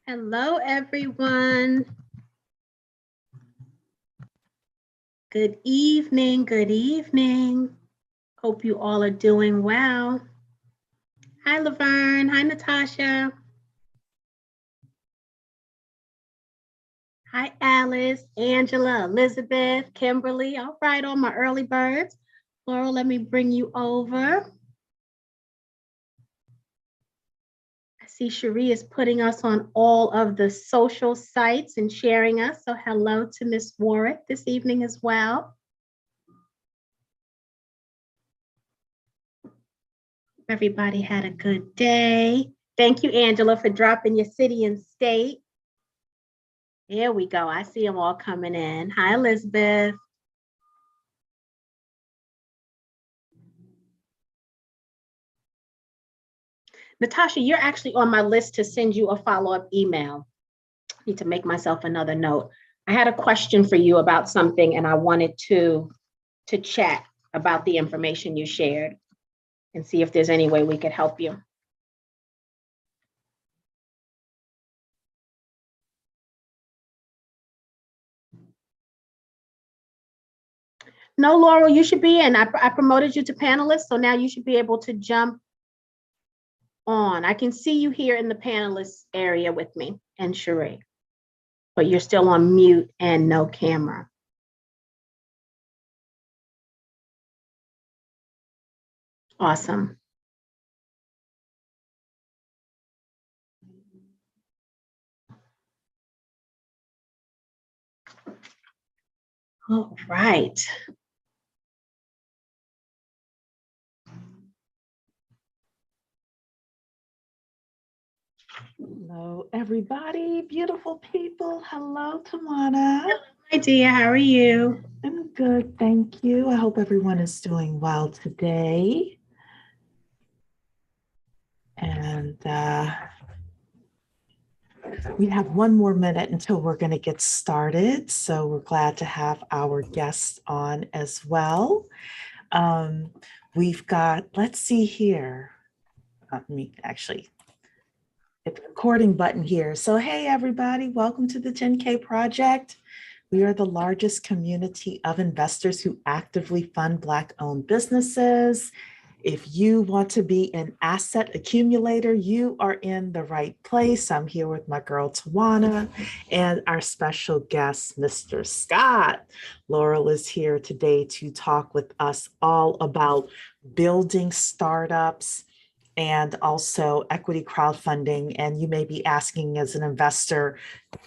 Hello, everyone. Good evening, good evening. Hope you all are doing well. Hi, Laverne. Hi, Natasha. Hi, Alice, Angela, Elizabeth, Kimberly. All right, all my early birds. Laurel, let me bring you over. I see Cherie is putting us on all of the social sites and sharing us. So hello to Miss Warwick this evening as well. Everybody had a good day. Thank you, Angela, for dropping your city and state. There we go. I see them all coming in. Hi, Elizabeth. Natasha, you're actually on my list to send you a follow-up email. I need to make myself another note. I had a question for you about something, and I wanted to chat about the information you shared and see if there's any way we could help you. No, Laurel, you should be in. I promoted you to panelist, so now you should be able to jump on. I can see you here in the panelist area with me and Cherie, but you're still on mute and no camera. Awesome. All right. Hello, everybody, beautiful people. Hello, Tawana. Hello, my dear, how are you? I'm good, thank you. I hope everyone is doing well today. And we have one more minute until we're going to get started. So we're glad to have our guests on as well. We've got, let's see here. Let me actually hit the recording button here. So hey, everybody, welcome to the 10K Project. We are the largest community of investors who actively fund Black-owned businesses. If you want to be an asset accumulator, you are in the right place. I'm here with my girl, Tawana, and our special guest, Mr. Scott. Laurel is here today to talk with us all about building startups and also equity crowdfunding. And you may be asking as an investor,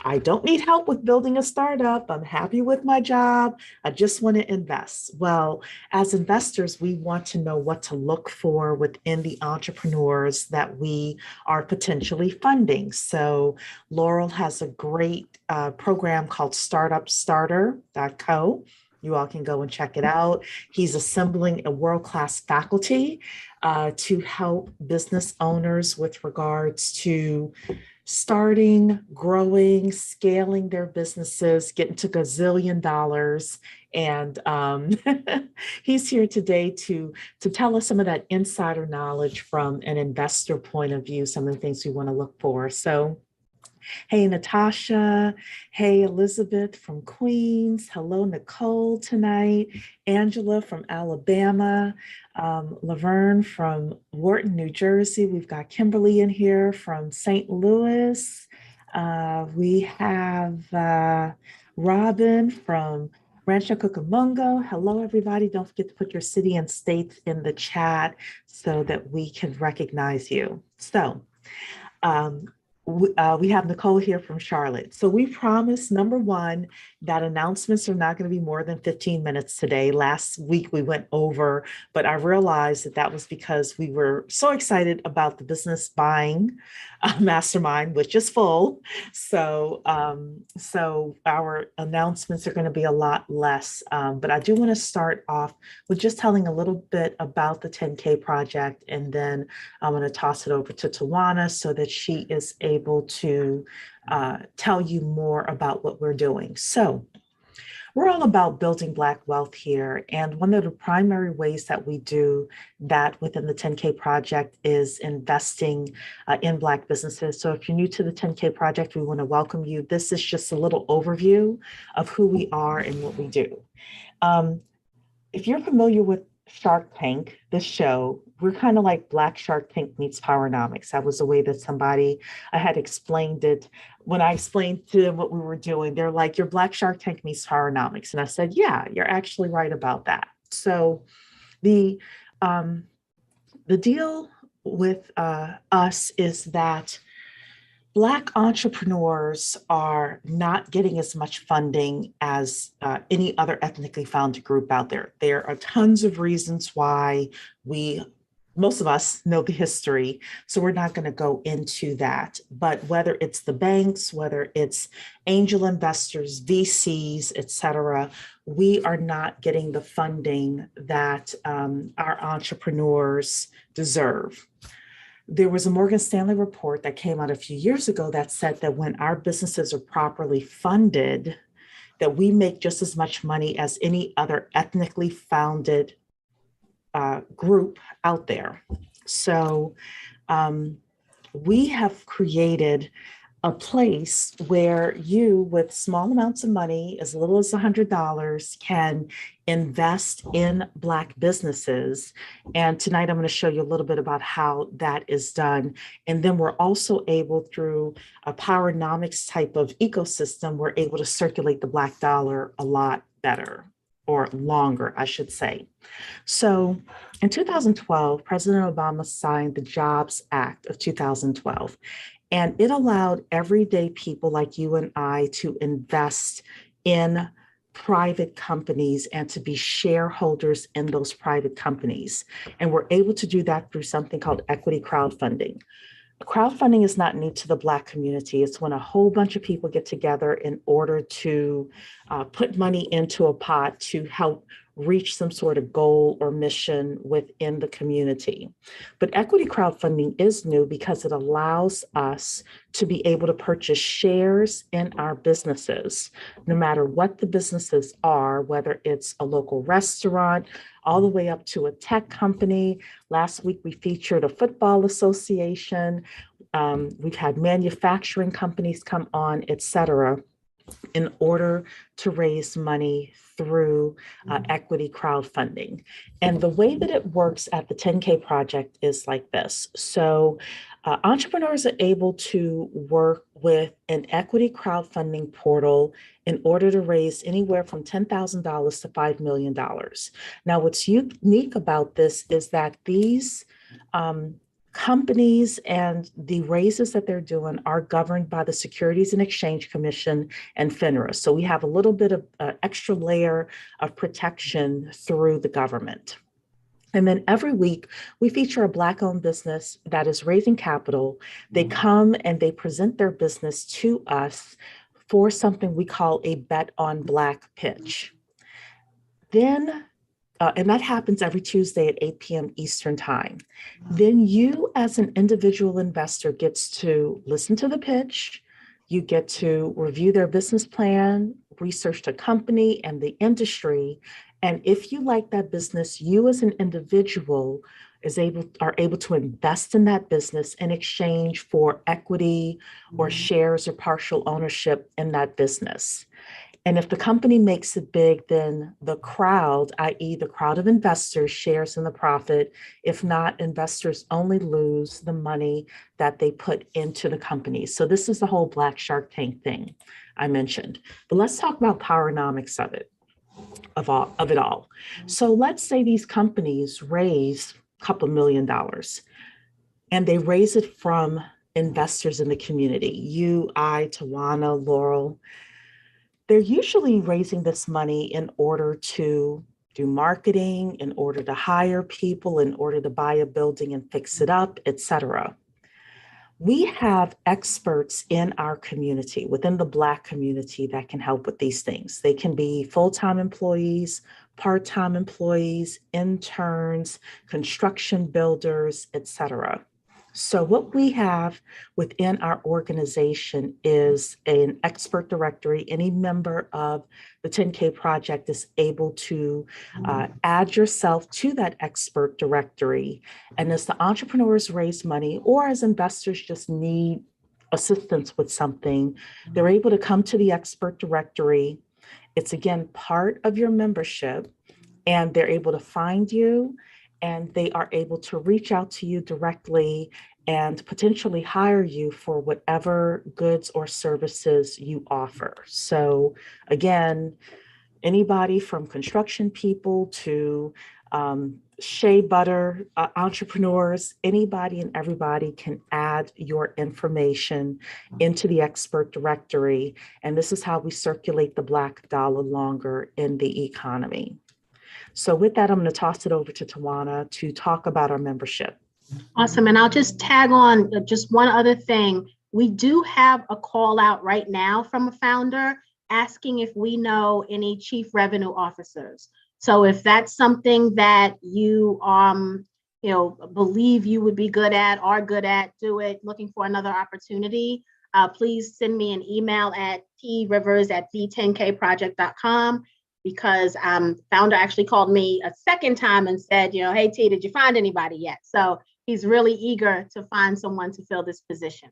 I don't need help with building a startup. I'm happy with my job. I just want to invest. Well, as investors, we want to know what to look for within the entrepreneurs that we are potentially funding. So Laurel has a great program called StartupStarter.co. You all can go and check it out. He's assembling a world-class faculty to help business owners with regards to starting, growing, scaling their businesses, getting to gazillion dollars. And he's here today to tell us some of that insider knowledge from an investor point of view, some of the things we want to look for. So hey, Natasha. Hey, Elizabeth from Queens. Hello, Nicole tonight. Angela from Alabama. Laverne from Wharton, New Jersey. We've got Kimberly in here from St. Louis. We have Robin from Rancho Cucamonga. Hello, everybody. Don't forget to put your city and state in the chat so that we can recognize you. So, we have Nicole here from Charlotte. So we promised, number one, that announcements are not going to be more than 15 minutes today. Last week we went over, but I realized that that was because we were so excited about the business buying mastermind, which is full. So, so our announcements are going to be a lot less. But I do want to start off with just telling a little bit about the 10K project, and then I'm going to toss it over to Tawana so that she is able to tell you more about what we're doing. So We're all about building Black wealth here. And one of the primary ways that we do that within the 10K Project is investing in Black businesses. So if you're new to the 10K Project, we want to welcome you. This is just a little overview of who we are and what we do. If you're familiar with Shark Tank, the show, we're kind of like Black Shark Tank meets Powernomics. That was the way that I had explained it. When I explained to them what we were doing, they're like, "You're Black Shark Tank meets Powernomics." And I said, "Yeah, you're actually right about that." So the deal with us is that Black entrepreneurs are not getting as much funding as any other ethnically founded group out there. There are tons of reasons why most of us know the history, so we're not going to go into that. But whether it's the banks, whether it's angel investors, VCs, et cetera, we are not getting the funding that our entrepreneurs deserve. There was a Morgan Stanley report that came out a few years ago that said that when our businesses are properly funded, that we make just as much money as any other ethnically founded group out there. So we have created a place where you, with small amounts of money, as little as $100, can invest in Black businesses. And tonight I'm going to show you a little bit about how that is done. And then we're also able, through a Powernomics type of ecosystem, we're able to circulate the Black dollar a lot better, or longer, I should say. So in 2012, President Obama signed the Jobs Act of 2012. And it allowed everyday people like you and I to invest in private companies and to be shareholders in those private companies. And we're able to do that through something called equity crowdfunding. Crowdfunding is not new to the Black community. It's when a whole bunch of people get together in order to put money into a pot to help reach some sort of goal or mission within the community. But equity crowdfunding is new because it allows us to be able to purchase shares in our businesses, no matter what the businesses are, whether it's a local restaurant, all the way up to a tech company. Last week, we featured a football association. We've had manufacturing companies come on, et cetera, in order to raise money through equity crowdfunding. And the way that it works at the 10K Project is like this. So entrepreneurs are able to work with an equity crowdfunding portal in order to raise anywhere from $10,000 to $5 million. Now, what's unique about this is that these companies and the raises that they're doing are governed by the Securities and Exchange Commission and FINRA. So we have a little bit of extra layer of protection through the government. And then every week, we feature a Black-owned business that is raising capital. They come and they present their business to us for something we call a Bet on Black pitch. Then and that happens every Tuesday at 8 p.m. Eastern Time. Then you, as an individual investor, gets to listen to the pitch. You get to review their business plan, research the company and the industry. And if you like that business, you as an individual are able to invest in that business in exchange for equity or shares or partial ownership in that business. And if the company makes it big, then the crowd, i.e. the crowd of investors, shares in the profit. If not, investors only lose the money that they put into the company. So this is the whole Black Shark Tank thing I mentioned. But let's talk about Powernomics of it all. So let's say these companies raise a couple $1 million, and they raise it from investors in the community. You, I, Tawana, Laurel. They're usually raising this money in order to do marketing, in order to hire people, in order to buy a building and fix it up, et cetera. We have experts in our community, within the Black community, that can help with these things. They can be full-time employees, part-time employees, interns, construction builders, et cetera. So what we have within our organization is an expert directory. Any member of the 10K project is able to add yourself to that expert directory. And as the entrepreneurs raise money or as investors just need assistance with something, they're able to come to the expert directory. It's again part of your membership, and they're able to find you, and they are able to reach out to you directly and potentially hire you for whatever goods or services you offer. So again, anybody from construction people to shea butter entrepreneurs, anybody and everybody can add your information into the expert directory. And this is how we circulate the Black dollar longer in the economy. So with that, I'm going to toss it over to Tawana to talk about our membership. Awesome. And I'll just tag on just one other thing. We do have a call out right now from a founder asking if we know any chief revenue officers. So if that's something that you believe you would be good at, are good at, do it, looking for another opportunity, please send me an email at trivers@the10kproject.com, because founder actually called me a second time and said, hey, T, did you find anybody yet? So he's really eager to find someone to fill this position.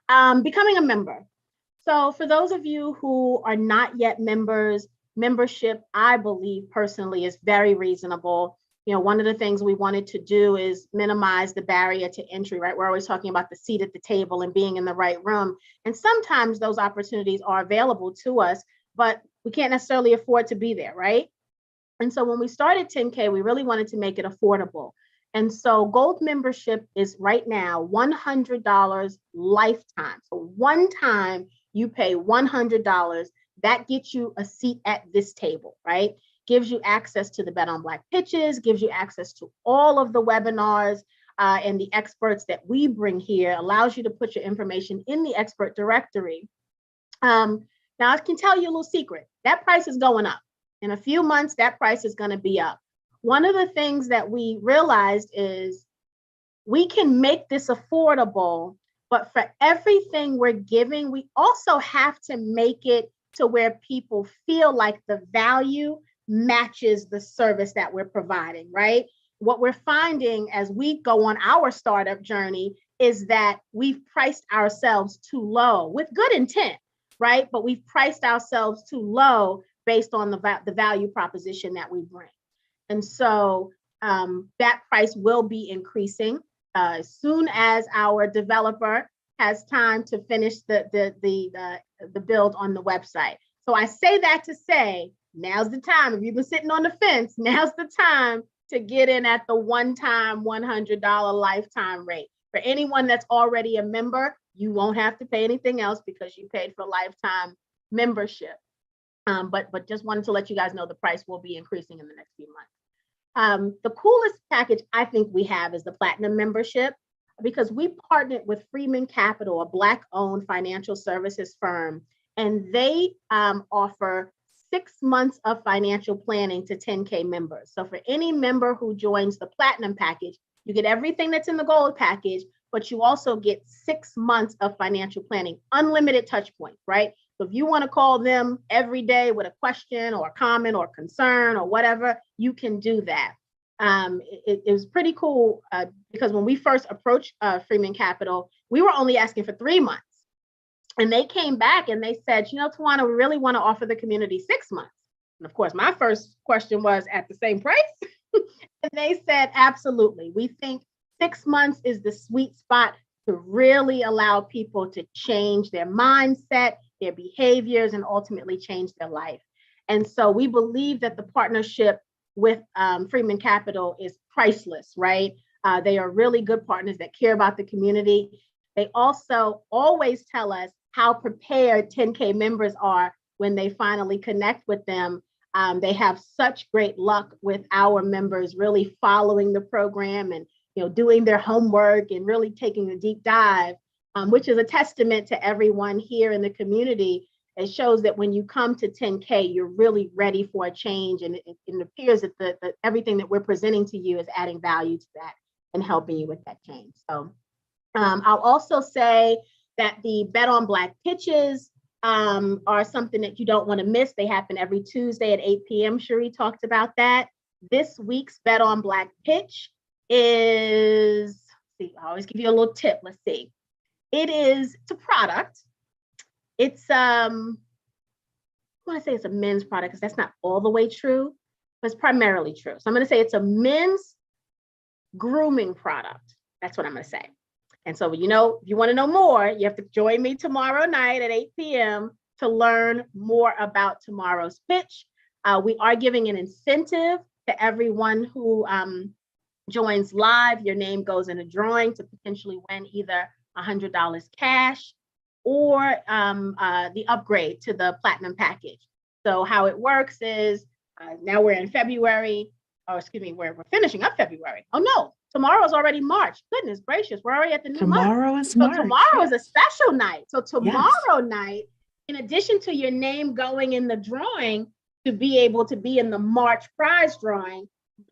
Becoming a member. So for those of you who are not yet members, membership, I believe personally, is very reasonable. One of the things we wanted to do is minimize the barrier to entry, right? We're always talking about the seat at the table and being in the right room. And sometimes those opportunities are available to us, but we can't necessarily afford to be there, right? And so when we started 10K, we really wanted to make it affordable. And so gold membership is right now $100 lifetime. So one time you pay $100, that gets you a seat at this table, right? Gives you access to the Bet on Black pitches, gives you access to all of the webinars and the experts that we bring here, allows you to put your information in the expert directory. Now I can tell you a little secret, that price is going up. In a few months, that price is going to be up. One of the things that we realized is we can make this affordable, but for everything we're giving, we also have to make it to where people feel like the value matches the service that we're providing, right? What we're finding as we go on our startup journey is that we've priced ourselves too low with good intent, right? But we've priced ourselves too low based on the value proposition that we bring. And so that price will be increasing as soon as our developer has time to finish the build on the website. So I say that to say, now's the time. If you've been sitting on the fence, now's the time to get in at the one-time $100 lifetime rate. For anyone that's already a member, you won't have to pay anything else because you paid for lifetime membership. But just wanted to let you guys know the price will be increasing in the next few months. The coolest package I think we have is the Platinum membership, because we partnered with Freeman Capital, a Black-owned financial services firm, and they offer 6 months of financial planning to 10K members. So for any member who joins the Platinum package, you get everything that's in the Gold package, but you also get 6 months of financial planning, unlimited touch points, right? So if you want to call them every day with a question or a comment or concern or whatever, you can do that. It was pretty cool because when we first approached Freeman Capital, we were only asking for 3 months. And they came back and they said, Tawana, we really want to offer the community 6 months. And of course, my first question was, at the same price? And they said, absolutely. We think 6 months is the sweet spot to really allow people to change their mindset, their behaviors, and ultimately change their life. And so we believe that the partnership with Freeman Capital is priceless, right? They are really good partners that care about the community. They also always tell us how prepared 10K members are when they finally connect with them. They have such great luck with our members really following the program and doing their homework and really taking a deep dive, which is a testament to everyone here in the community. It shows that when you come to 10K, you're really ready for a change. And it appears that everything that we're presenting to you is adding value to that. in helping you with that change. So I'll also say that the Bet on Black pitches are something that you don't want to miss. They happen every Tuesday at 8 p.m. Cherie talked about that. This week's Bet on Black pitch is, see, I always give you a little tip. Let's see. It's a product. It's, I want to say it's a men's product because that's not all the way true, but it's primarily true. So I'm going to say it's a men's grooming product. That's what I'm going to say. And so, you know, if you want to know more, you have to join me tomorrow night at 8 p.m. to learn more about tomorrow's pitch. We are giving an incentive to everyone who joins live. Your name goes in a drawing to potentially win either $100 cash or the upgrade to the platinum package. So how it works is now we're in February, or excuse me, we're finishing up February. Oh no, tomorrow's already March. Goodness gracious, we're already at the new Tomorrow month. is March. So tomorrow is a special night. So tomorrow Yes. night, in addition to your name going in the drawing to be able to be in the March prize drawing,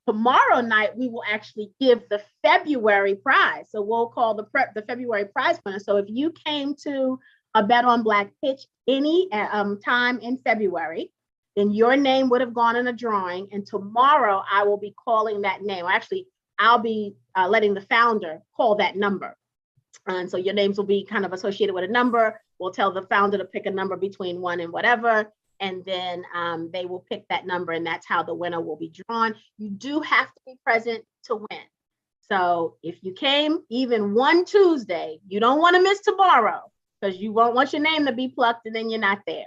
tomorrow night we will actually give the February prize. So we'll call the February prize winner. So if you came to a Bet on Black pitch any time in February, then your name would have gone in a drawing. And tomorrow I will be calling that name. Actually, I'll be letting the founder call that number. And so your names will be kind of associated with a number. We'll tell the founder to pick a number between 1 and whatever. And then they will pick that number, and that's how the winner will be drawn. You do have to be present to win. So if you came even one Tuesday, you don't want to miss tomorrow because you won't want your name to be plucked and then you're not there.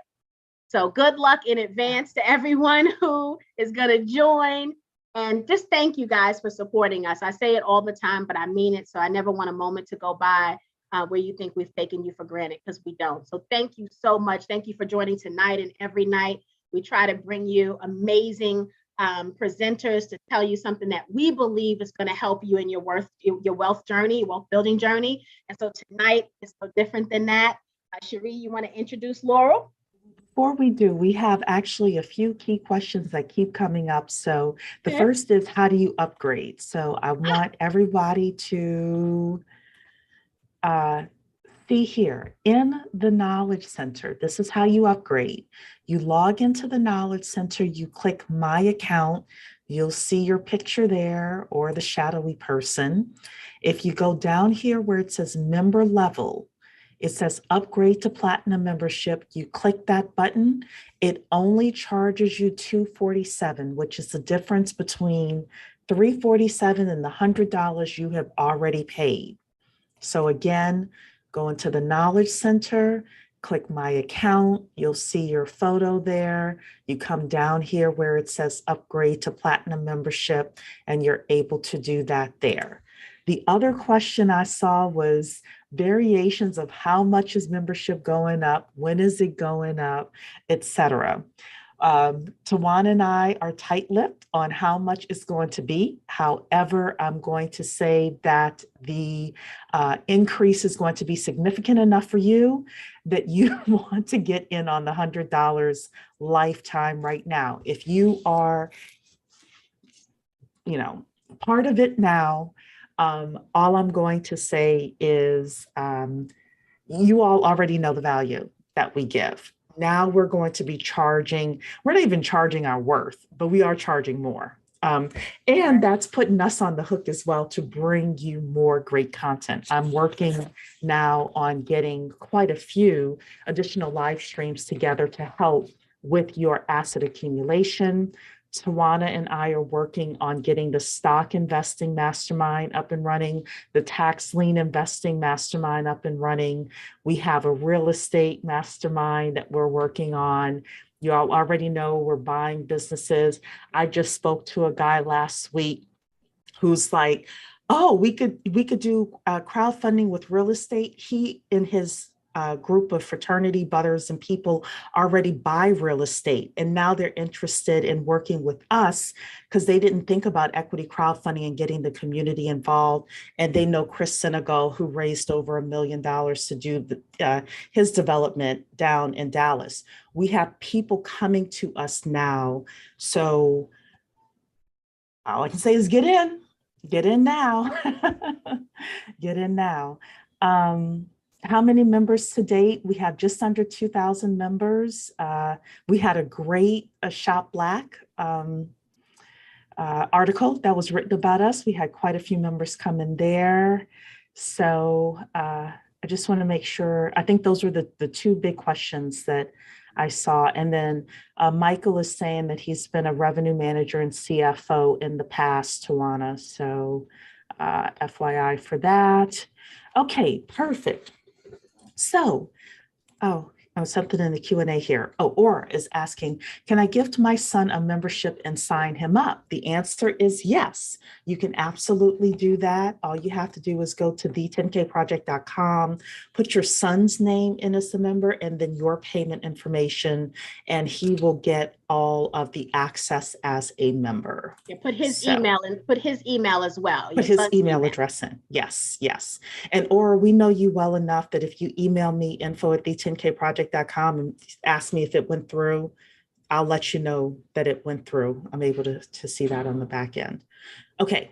So good luck in advance to everyone who is going to join. And just thank you guys for supporting us. I say it all the time, but I mean it. So I never want a moment to go by where you think we've taken you for granted, because we don't. So thank you so much. Thank you for joining tonight and every night. We try to bring you amazing presenters to tell you something that we believe is going to help you in your wealth journey, wealth building journey. And so tonight is no different than that. Cherie, you want to introduce Lorel? Before we do, we have actually a few key questions that keep coming up. So the first is, how do you upgrade? So I want everybody to see here in the Knowledge Center. This is how you upgrade. You log into the Knowledge Center, you click My Account, you'll see your picture there or the shadowy person. If you go down here where it says Member Level, it says Upgrade to Platinum Membership. You click that button. It only charges you $247, which is the difference between $347 and the $100 you have already paid. So again, go into the Knowledge Center, click My Account, you'll see your photo there. You come down here where it says Upgrade to Platinum Membership, and you're able to do that there. The other question I saw was variations of how much is membership going up, when is it going up, etc. Tawana and I are tight-lipped on how much it's going to be. However, I'm going to say that the increase is going to be significant enough for you that you want to get in on the $100 lifetime right now. If you are, part of it now, all I'm going to say is you all already know the value that we give. Now we're going to be charging, we're not even charging our worth, but we are charging more. And that's putting us on the hook as well to bring you more great content. I'm working now on getting quite a few additional live streams together to help with your asset accumulation. Tawana and I are working on getting the stock investing mastermind up and running, the tax lien investing mastermind up and running. We have a real estate mastermind that we're working on. You all already know we're buying businesses. I just spoke to a guy last week who's like, oh, we could do crowdfunding with real estate. He and his group of fraternity brothers and people already buy real estate, and now they're interested in working with us because they didn't think about equity crowdfunding and getting the community involved. And they know Chris Senegal, who raised over $1 million to do his development down in Dallas. We have people coming to us now. So all I can say is get in. Get in now. Get in now. How many members to date? We have just under 2,000 members. We had a great Shop Black article that was written about us. We had quite a few members come in there. So I just want to make sure, I think those were the two big questions that I saw. And then Michael is saying that he's been a revenue manager and CFO in the past, Tawana. So FYI for that. Okay, perfect. So, something in the Q&A here. Oh, Aura is asking, can I gift my son a membership and sign him up? The answer is yes. You can absolutely do that. All you have to do is go to the10kproject.com, put your son's name in as a member, and then your payment information, and he will get all of the access as a member. Yeah, put his email and put his email as well. Put his email address in. Yes, yes. And Aura, we know you well enough that if you email me info@the10kproject.com and ask me if it went through, I'll let you know that it went through. I'm able to see that on the back end. Okay.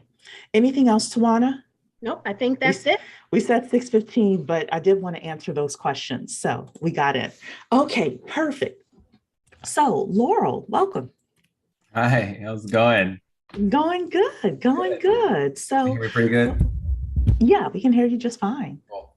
Anything else, Tawana? Nope, I think that's it. We said 6:15, but I did want to answer those questions. So we got it. Okay, perfect. So Laurel, welcome. Hi, how's it going? Going good, going good. So We're pretty good. Yeah, we can hear you just fine. Cool.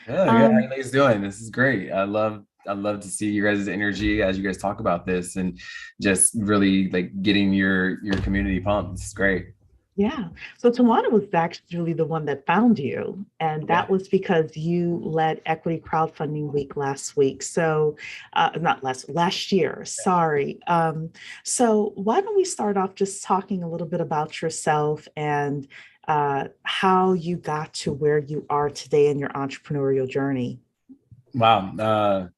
Yeah, how are you guys doing? This is great. I love to see you guys' energy as you guys talk about this and just really like getting your community pumped. This is great. Yeah. So Tawana was actually the one that found you, and that was because you led Equity Crowdfunding Week last week. So not last year, sorry. So why don't we start off just talking a little bit about yourself and how you got to where you are today in your entrepreneurial journey? Wow.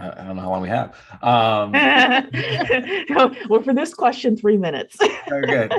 I don't know how long we have. Well, for this question, 3 minutes. Good.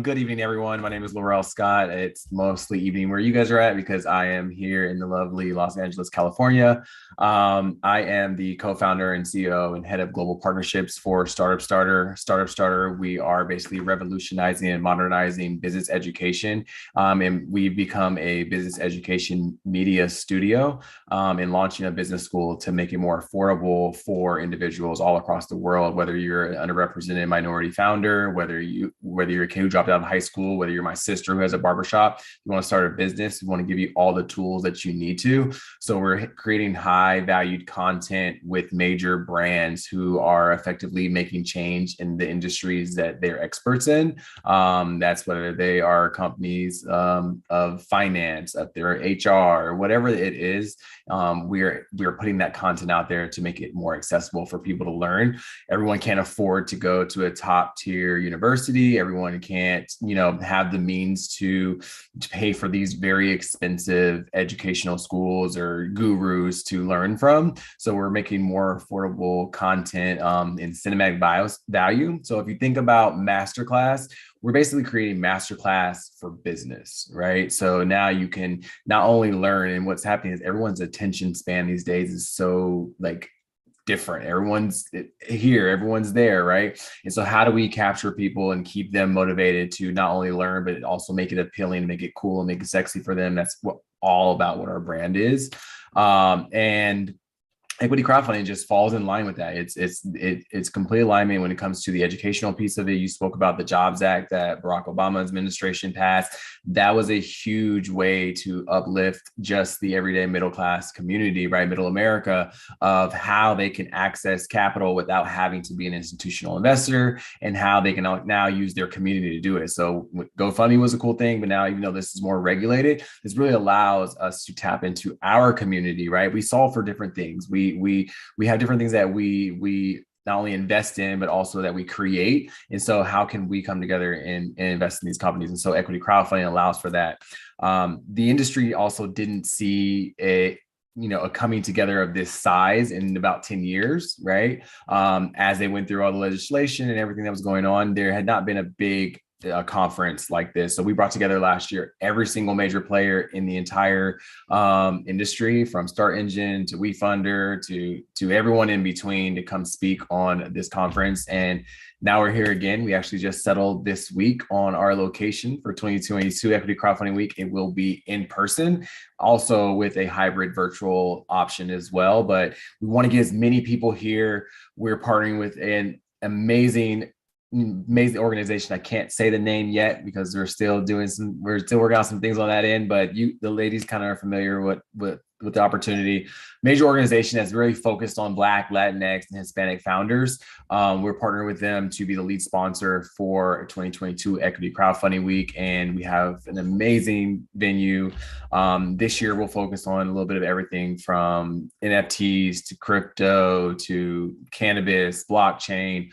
Good evening, everyone. My name is Lorel Scott. It's mostly evening where you guys are at because I am here in the lovely Los Angeles, California. I am the co-founder and CEO and head of global partnerships for StartupStarter. StartupStarter, we are basically revolutionizing and modernizing business education. And we've become a business education media studio and launching a business school to make it more affordable for individuals all across the world, whether you're an underrepresented minority founder, whether you're a kid who dropped out of high school, whether you're my sister who has a barbershop, you want to start a business, we want to give you all the tools that you need to. So we're creating high valued content with major brands who are effectively making change in the industries that they're experts in. That's whether they are companies of finance, if they're HR, whatever it is. We're putting that content out there to make it more accessible for people to learn. Everyone can't afford to go to a top tier university. Everyone can't, have the means to pay for these very expensive educational schools or gurus to learn from. So we're making more affordable content in cinematic value. So if you think about masterclass, we're basically creating masterclass for business, right? So now you can not only learn, and what's happening is everyone's attention span these days is so different. Everyone's here, everyone's there, right? And so how do we capture people and keep them motivated to not only learn, but also make it appealing, make it cool, and make it sexy for them? That's all about what our brand is. And equity crowdfunding just falls in line with that. It's complete alignment when it comes to the educational piece of it. You spoke about the Jobs Act that Barack Obama's administration passed. That was a huge way to uplift just the everyday middle class community, right? Middle America, of how they can access capital without having to be an institutional investor, and how they can now use their community to do it. So GoFundMe was a cool thing, but now, even though this is more regulated, this really allows us to tap into our community, right? We solve for different things. We have different things that we not only invest in, but also that we create. And so how can we come together and invest in these companies? And so equity crowdfunding allows for that. The industry also didn't see a coming together of this size in about 10 years, right? As they went through all the legislation and everything that was going on, there had not been a big a conference like this. So we brought together last year every single major player in the entire industry, from Start Engine to WeFunder to everyone in between, to come speak on this conference. And now we're here again. We actually just settled this week on our location for 2022 Equity Crowdfunding Week. It will be in person, also with a hybrid virtual option as well. But we want to get as many people here. We're partnering with an amazing organization. I can't say the name yet because we're still working out some things on that end, but the ladies kind of are familiar with the opportunity. Major organization that's really focused on Black, Latinx, and Hispanic founders. We're partnering with them to be the lead sponsor for 2022 Equity Crowdfunding Week, and we have an amazing venue. This year we'll focus on a little bit of everything from NFTs to crypto to cannabis, blockchain,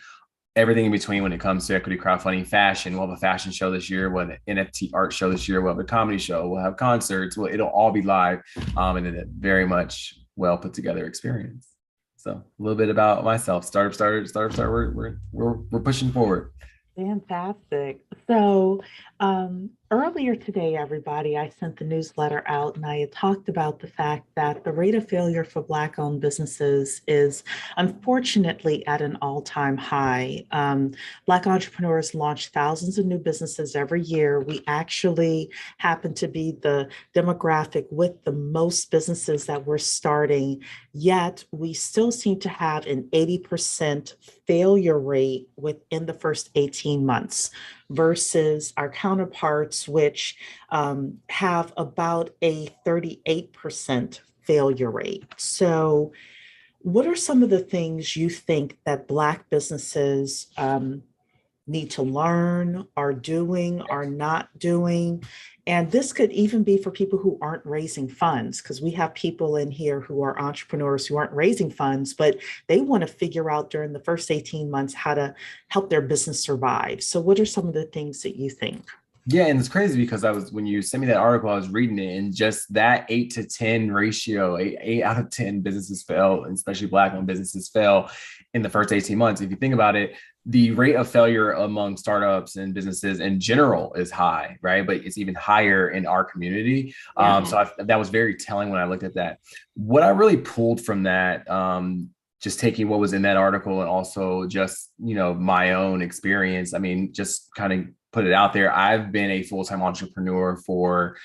everything in between when it comes to equity crowdfunding. Fashion, we'll have a fashion show this year, we'll have an NFT art show this year, we'll have a comedy show, we'll have concerts, it'll all be live, and a very much well put together experience. So a little bit about myself. StartupStarter, we're pushing forward. Fantastic. So earlier today, everybody, I sent the newsletter out and I had talked about the fact that the rate of failure for Black-owned businesses is unfortunately at an all-time high. Black entrepreneurs launch thousands of new businesses every year. We actually happen to be the demographic with the most businesses that we're starting, yet we still seem to have an 80% failure rate within the first 18 months versus our counterparts, which have about a 38% failure rate. So what are some of the things you think that Black businesses need to learn, are doing, are not doing? And this could even be for people who aren't raising funds, because we have people in here who are entrepreneurs who aren't raising funds, but they want to figure out during the first 18 months how to help their business survive. So what are some of the things that you think? Yeah, and it's crazy because when you sent me that article, I was reading it, and just that 8 to 10 ratio, eight out of 10 businesses fail, and especially Black-owned businesses fail in the first 18 months. If you think about it, the rate of failure among startups and businesses in general is high, right? But it's even higher in our community. So that was very telling when I looked at that. What I really pulled from that, just taking what was in that article and also just, my own experience, I mean, just kind of put it out there. I've been a full-time entrepreneur for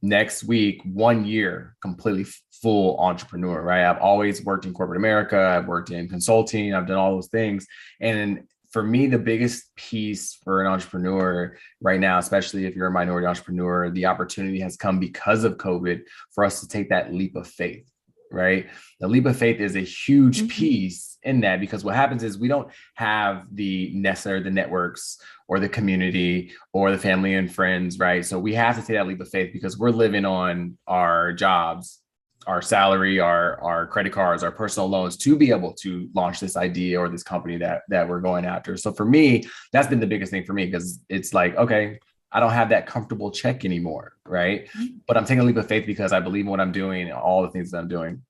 next week, 1 year, completely full entrepreneur, right? I've always worked in corporate America. I've worked in consulting. I've done all those things. And for me, the biggest piece for an entrepreneur right now, especially if you're a minority entrepreneur, the opportunity has come because of COVID for us to take that leap of faith, right? The leap of faith is a huge piece in that, because what happens is we don't have the networks or the community or the family and friends, right? So we have to take that leap of faith because we're living on our jobs, our salary, our credit cards, our personal loans to be able to launch this idea or this company that we're going after. So for me, that's been the biggest thing for me, because it's like, okay, I don't have that comfortable check anymore, right? But I'm taking a leap of faith because I believe in what I'm doing and all the things that I'm doing.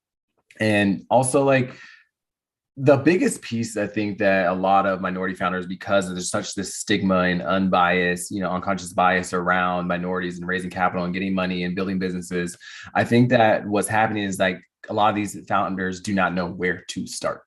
And also, like, the biggest piece, I think, that a lot of minority founders, because there's such this stigma and unbiased, unconscious bias around minorities and raising capital and getting money and building businesses, I think that what's happening is, like, a lot of these founders do not know where to start.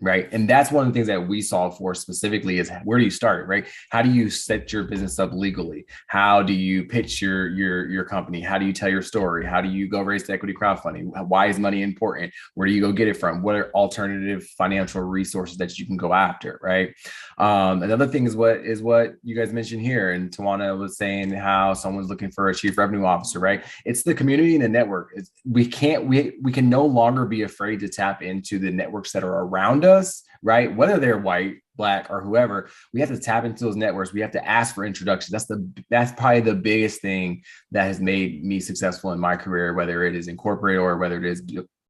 Right. And that's one of the things that we solve for specifically is, where do you start, right? How do you set your business up legally? How do you pitch your company? How do you tell your story? How do you go raise the equity crowdfunding? Why is money important? Where do you go get it from? What are alternative financial resources that you can go after, right? Another thing is what you guys mentioned here. And Tawana was saying how someone's looking for a chief revenue officer, right? It's the community and the network. We can no longer be afraid to tap into the networks that are around us, right? Whether they're white, Black, or whoever, we have to tap into those networks. We have to ask for introductions. That's probably the biggest thing that has made me successful in my career, whether it is in corporate or whether it is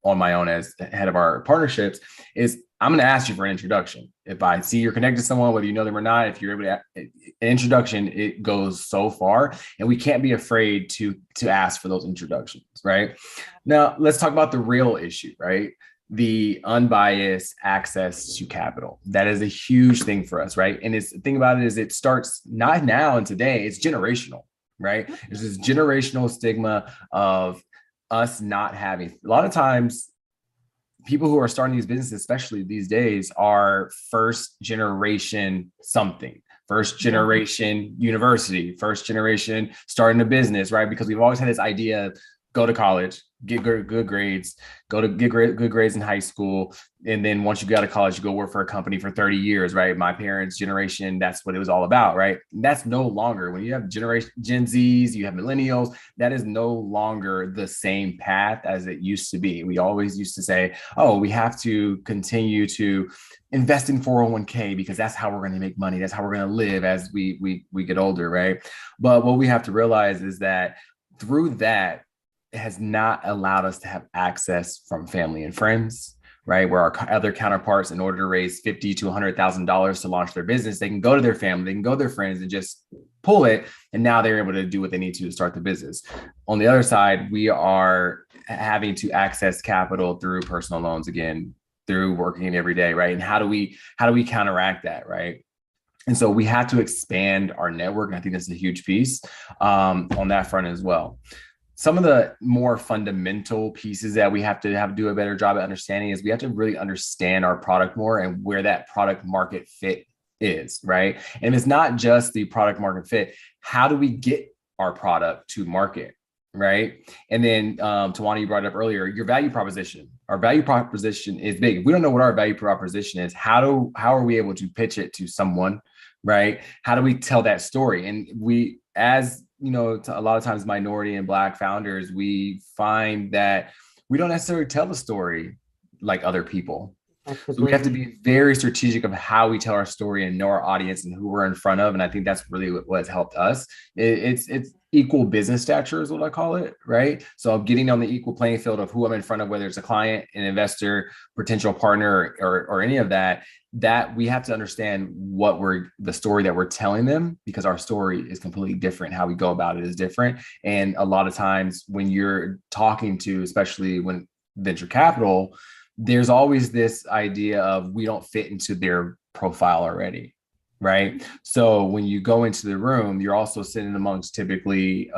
on my own as head of our partnerships, is I'm going to ask you for an introduction. If I see you're connected to someone, whether you know them or not, if you're able to, an introduction, it goes so far, and we can't be afraid to ask for those introductions, right? Now, let's talk about the real issue, right? the unbiased access to capital. That is a huge thing for us, right? And the thing about it is it starts not now and today, it's generational, right? There's this generational stigma of us not having, a lot of times people who are starting these businesses, especially these days, are first generation something. First generation university, first generation starting a business, right? Because we've always had this idea, go to college, get good grades, get good grades in high school. And then once you get out of college, you go work for a company for 30 years, right? My parents' generation, that's what it was all about, right? And that's no longer, when you have Gen Zs, you have millennials, that is no longer the same path as it used to be. We always used to say, oh, we have to continue to invest in 401k because that's how we're going to make money. That's how we're going to live as we get older, right? But what we have to realize is that through that, it has not allowed us to have access from family and friends, right? Where our other counterparts, in order to raise $50,000 to $100,000 to launch their business, they can go to their family, they can go to their friends and just pull it. And now they're able to do what they need to start the business. On the other side, we are having to access capital through personal loans again, through working every day, right? And how do we counteract that, right? And so we have to expand our network. And I think that's a huge piece on that front as well. Some of the more fundamental pieces that we have to do a better job at understanding is we have to really understand our product more and where that product market fit is, right? And it's not just the product market fit. How do we get our product to market, right? And then Tawana, you brought it up earlier, your value proposition. Our value proposition is big. If we don't know what our value proposition is, how are we able to pitch it to someone, right? How do we tell that story? And we, as you know, a lot of times minority and Black founders, we find that we don't necessarily tell the story like other people. So we have to be very strategic of how we tell our story and know our audience and who we're in front of. And I think that's really what's helped us. It's equal business stature is what I call it, right? So I'm getting on the equal playing field of who I'm in front of, whether it's a client, an investor, potential partner, or any of that, that we have to understand the story that we're telling them, because our story is completely different. How we go about it is different. And a lot of times when you're talking to, especially when venture capital, there's always this idea of we don't fit into their profile already, right? So when you go into the room, you're also sitting amongst typically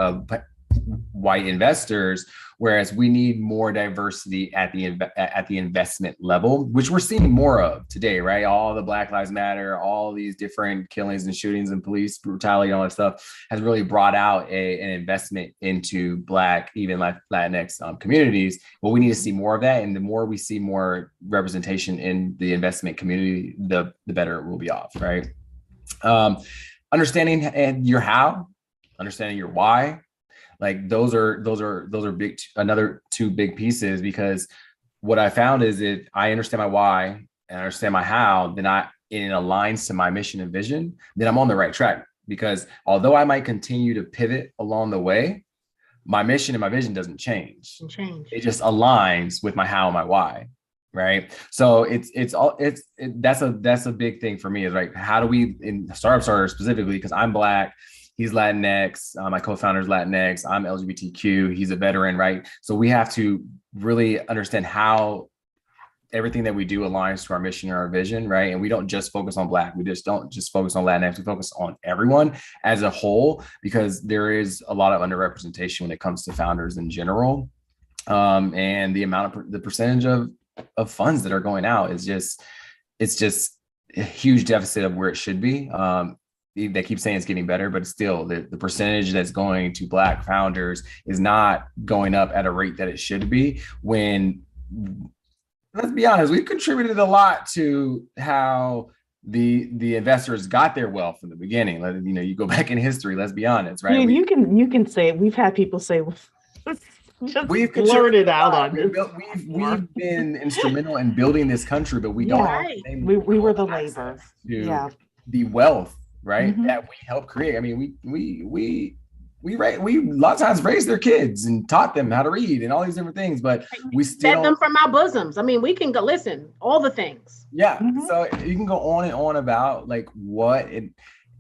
white investors, whereas we need more diversity at the investment level, which we're seeing more of today, right? All the Black Lives Matter, all these different killings and shootings and police brutality, all that stuff has really brought out an investment into Black, even Latinx communities. But we need to see more of that, and the more we see more representation in the investment community, the better it will be off, right? Understanding your how, understanding your why. Like those are big, another two big pieces, because what I found is if I understand my why and I understand my how, then it aligns to my mission and vision, then I'm on the right track. Because although I might continue to pivot along the way, my mission and my vision doesn't change. It just aligns with my how and my why. Right. So that's a big thing for me, is like, how do we, in StartupStarter specifically, because I'm Black, he's Latinx, my co-founder is Latinx, I'm LGBTQ, he's a veteran, right? So we have to really understand how everything that we do aligns to our mission or our vision, right? And we don't just focus on Black, we just don't just focus on Latinx, we focus on everyone as a whole, because there is a lot of underrepresentation when it comes to founders in general. And the percentage of funds that are going out is it's just a huge deficit of where it should be. They keep saying it's getting better, but still the percentage that's going to Black founders is not going up at a rate that it should be, when, let's be honest, we've contributed a lot to how the investors got their wealth from the beginning. You know, you go back in history, let's be honest, right? You can say, we've had people say, just blurt it out on it. We've been instrumental in building this country, but we don't. We were the labor. The wealth, right? Mm-hmm. That we helped create. I mean, we a lot of times raised their kids and taught them how to read and all these different things, but we still fed them from our bosoms. I mean, we can go listen, all the things. Yeah. Mm-hmm. So you can go on and on about like what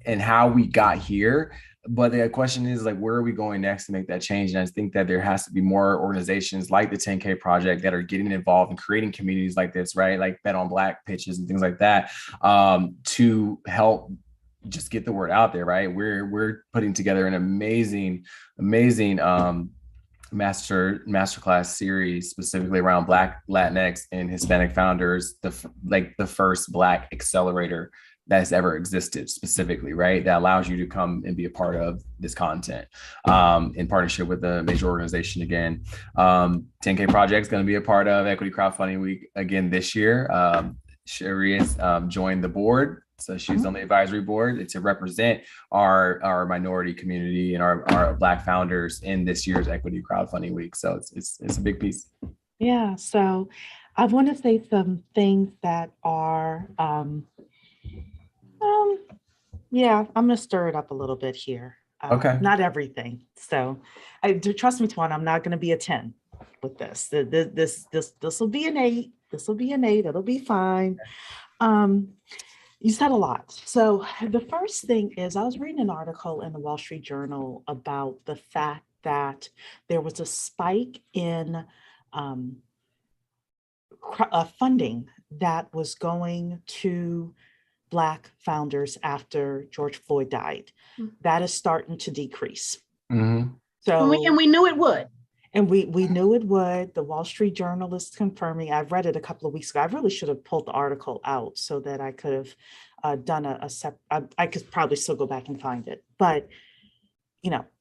and how we got here. But the question is like, where are we going next to make that change? And I think that there has to be more organizations like the 10K Project that are getting involved in creating communities like this, right? Like Bet on Black pitches and things like that, to help just get the word out there, right? We're putting together an amazing masterclass series specifically around Black, Latinx, and Hispanic founders, the first Black accelerator that's ever existed specifically, right? That allows you to come and be a part of this content in partnership with a major organization again. 10K Project is going to be a part of Equity Crowdfunding Week again this year. Sherry has joined the board. So she's on the advisory board to represent our minority community and our Black founders in this year's Equity Crowdfunding Week. So it's a big piece. Yeah, so I want to say some things that are, yeah, I'm going to stir it up a little bit here. Okay. Not everything. So trust me, Twan, I'm not going to be a 10 with this. This will be an 8. This will be an 8. It'll be fine. You said a lot. So the first thing is I was reading an article in the Wall Street Journal about the fact that there was a spike in funding that was going to Black founders after George Floyd died. That is starting to decrease. Mm-hmm. So and we knew it would. And we knew it would. The Wall Street Journal is confirming. I've read it a couple of weeks ago. I really should have pulled the article out so that I could have done I could probably still go back and find it. But,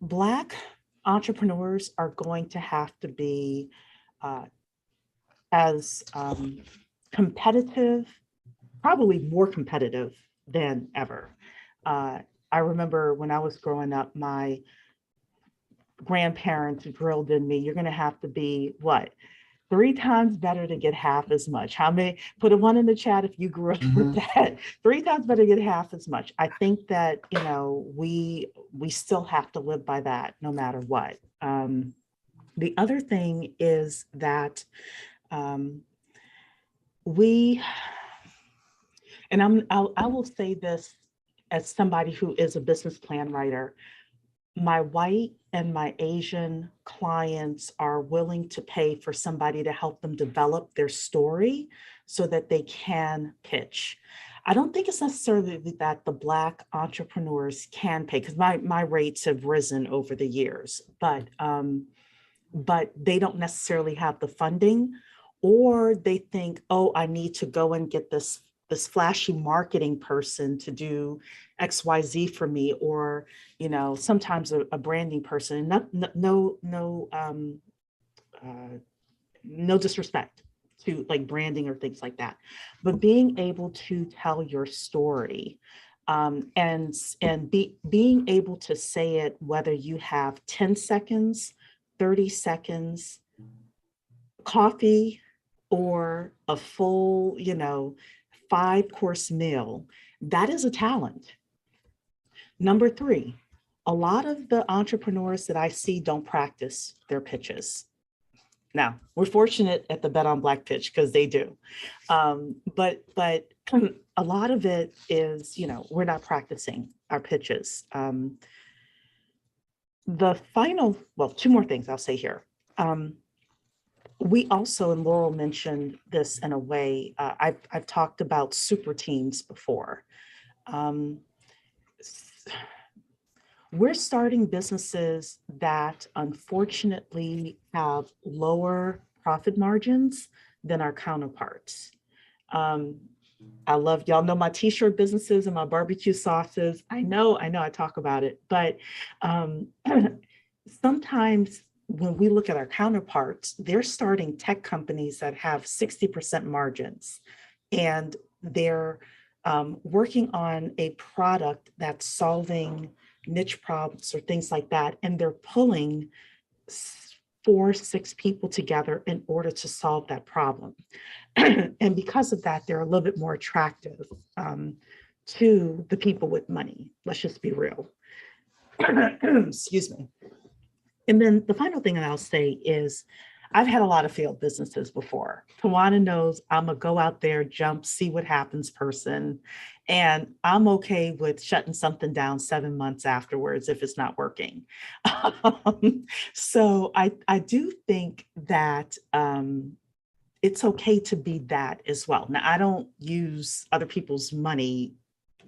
Black entrepreneurs are going to have to be as competitive, probably more competitive than ever. I remember when I was growing up, my grandparents drilled in me, you're going to have to be 3 times better to get half as much. How many? Put a 1 in the chat if you grew up with that. 3 times better to get half as much. I think that we still have to live by that no matter what. The other thing is that I will say this as somebody who is a business plan writer. My white and my Asian clients are willing to pay for somebody to help them develop their story so that they can pitch. I don't think it's necessarily that the Black entrepreneurs can pay, because my rates have risen over the years, but they don't necessarily have the funding, or they think, oh, I need to go and get this flashy marketing person to do XYZ for me, or, sometimes a branding person. No disrespect to like branding or things like that, but being able to tell your story, and being able to say it, whether you have 10 seconds, 30 seconds, coffee, or a full, 5-course meal, that is a talent. Number 3, a lot of the entrepreneurs that I see don't practice their pitches. Now, we're fortunate at the Bet on Black pitch because they do. But a lot of it is, we're not practicing our pitches. The final, 2 more things I'll say here. We also, and Laurel mentioned this in a way, I've talked about super teams before. We're starting businesses that unfortunately have lower profit margins than our counterparts. I love, y'all know my t-shirt businesses and my barbecue sauces. I know I talk about it, but sometimes when we look at our counterparts, they're starting tech companies that have 60% margins, and they're working on a product that's solving niche problems or things like that. And they're pulling 4, 6 people together in order to solve that problem. And because of that, they're a little bit more attractive to the people with money. Let's just be real. Excuse me. And then the final thing that I'll say is I've had a lot of failed businesses before. Tawana knows I'm a go out there, jump, see what happens person. And I'm okay with shutting something down 7 months afterwards if it's not working. So I do think that it's okay to be that as well. Now, I don't use other people's money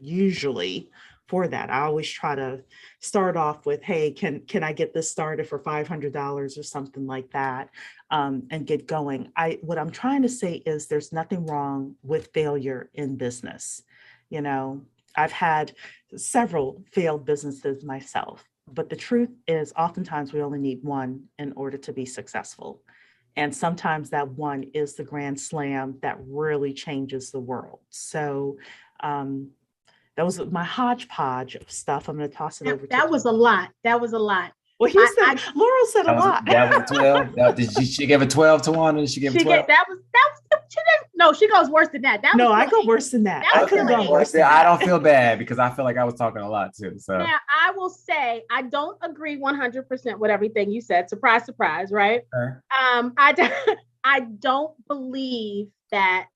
usually for that. I always try to start off with, hey, can I get this started for $500 or something like that, and get going. What I'm trying to say is there's nothing wrong with failure in business. You know, I've had several failed businesses myself, but the truth is oftentimes we only need one in order to be successful. And sometimes that one is the grand slam that really changes the world. So that was my hodgepodge of stuff. I'm going to toss it over to That was a lot. That was a lot. Well, he said, Laurel said a lot. That was 12. She gave a 12 to one, and she gave a 12. She didn't. No, she goes worse than that. No, I go worse than that. I could have gone worse than that. I don't feel bad because I feel like I was talking a lot too. So now I will say I don't agree 100% with everything you said. Surprise, surprise, right? Sure. I don't believe that.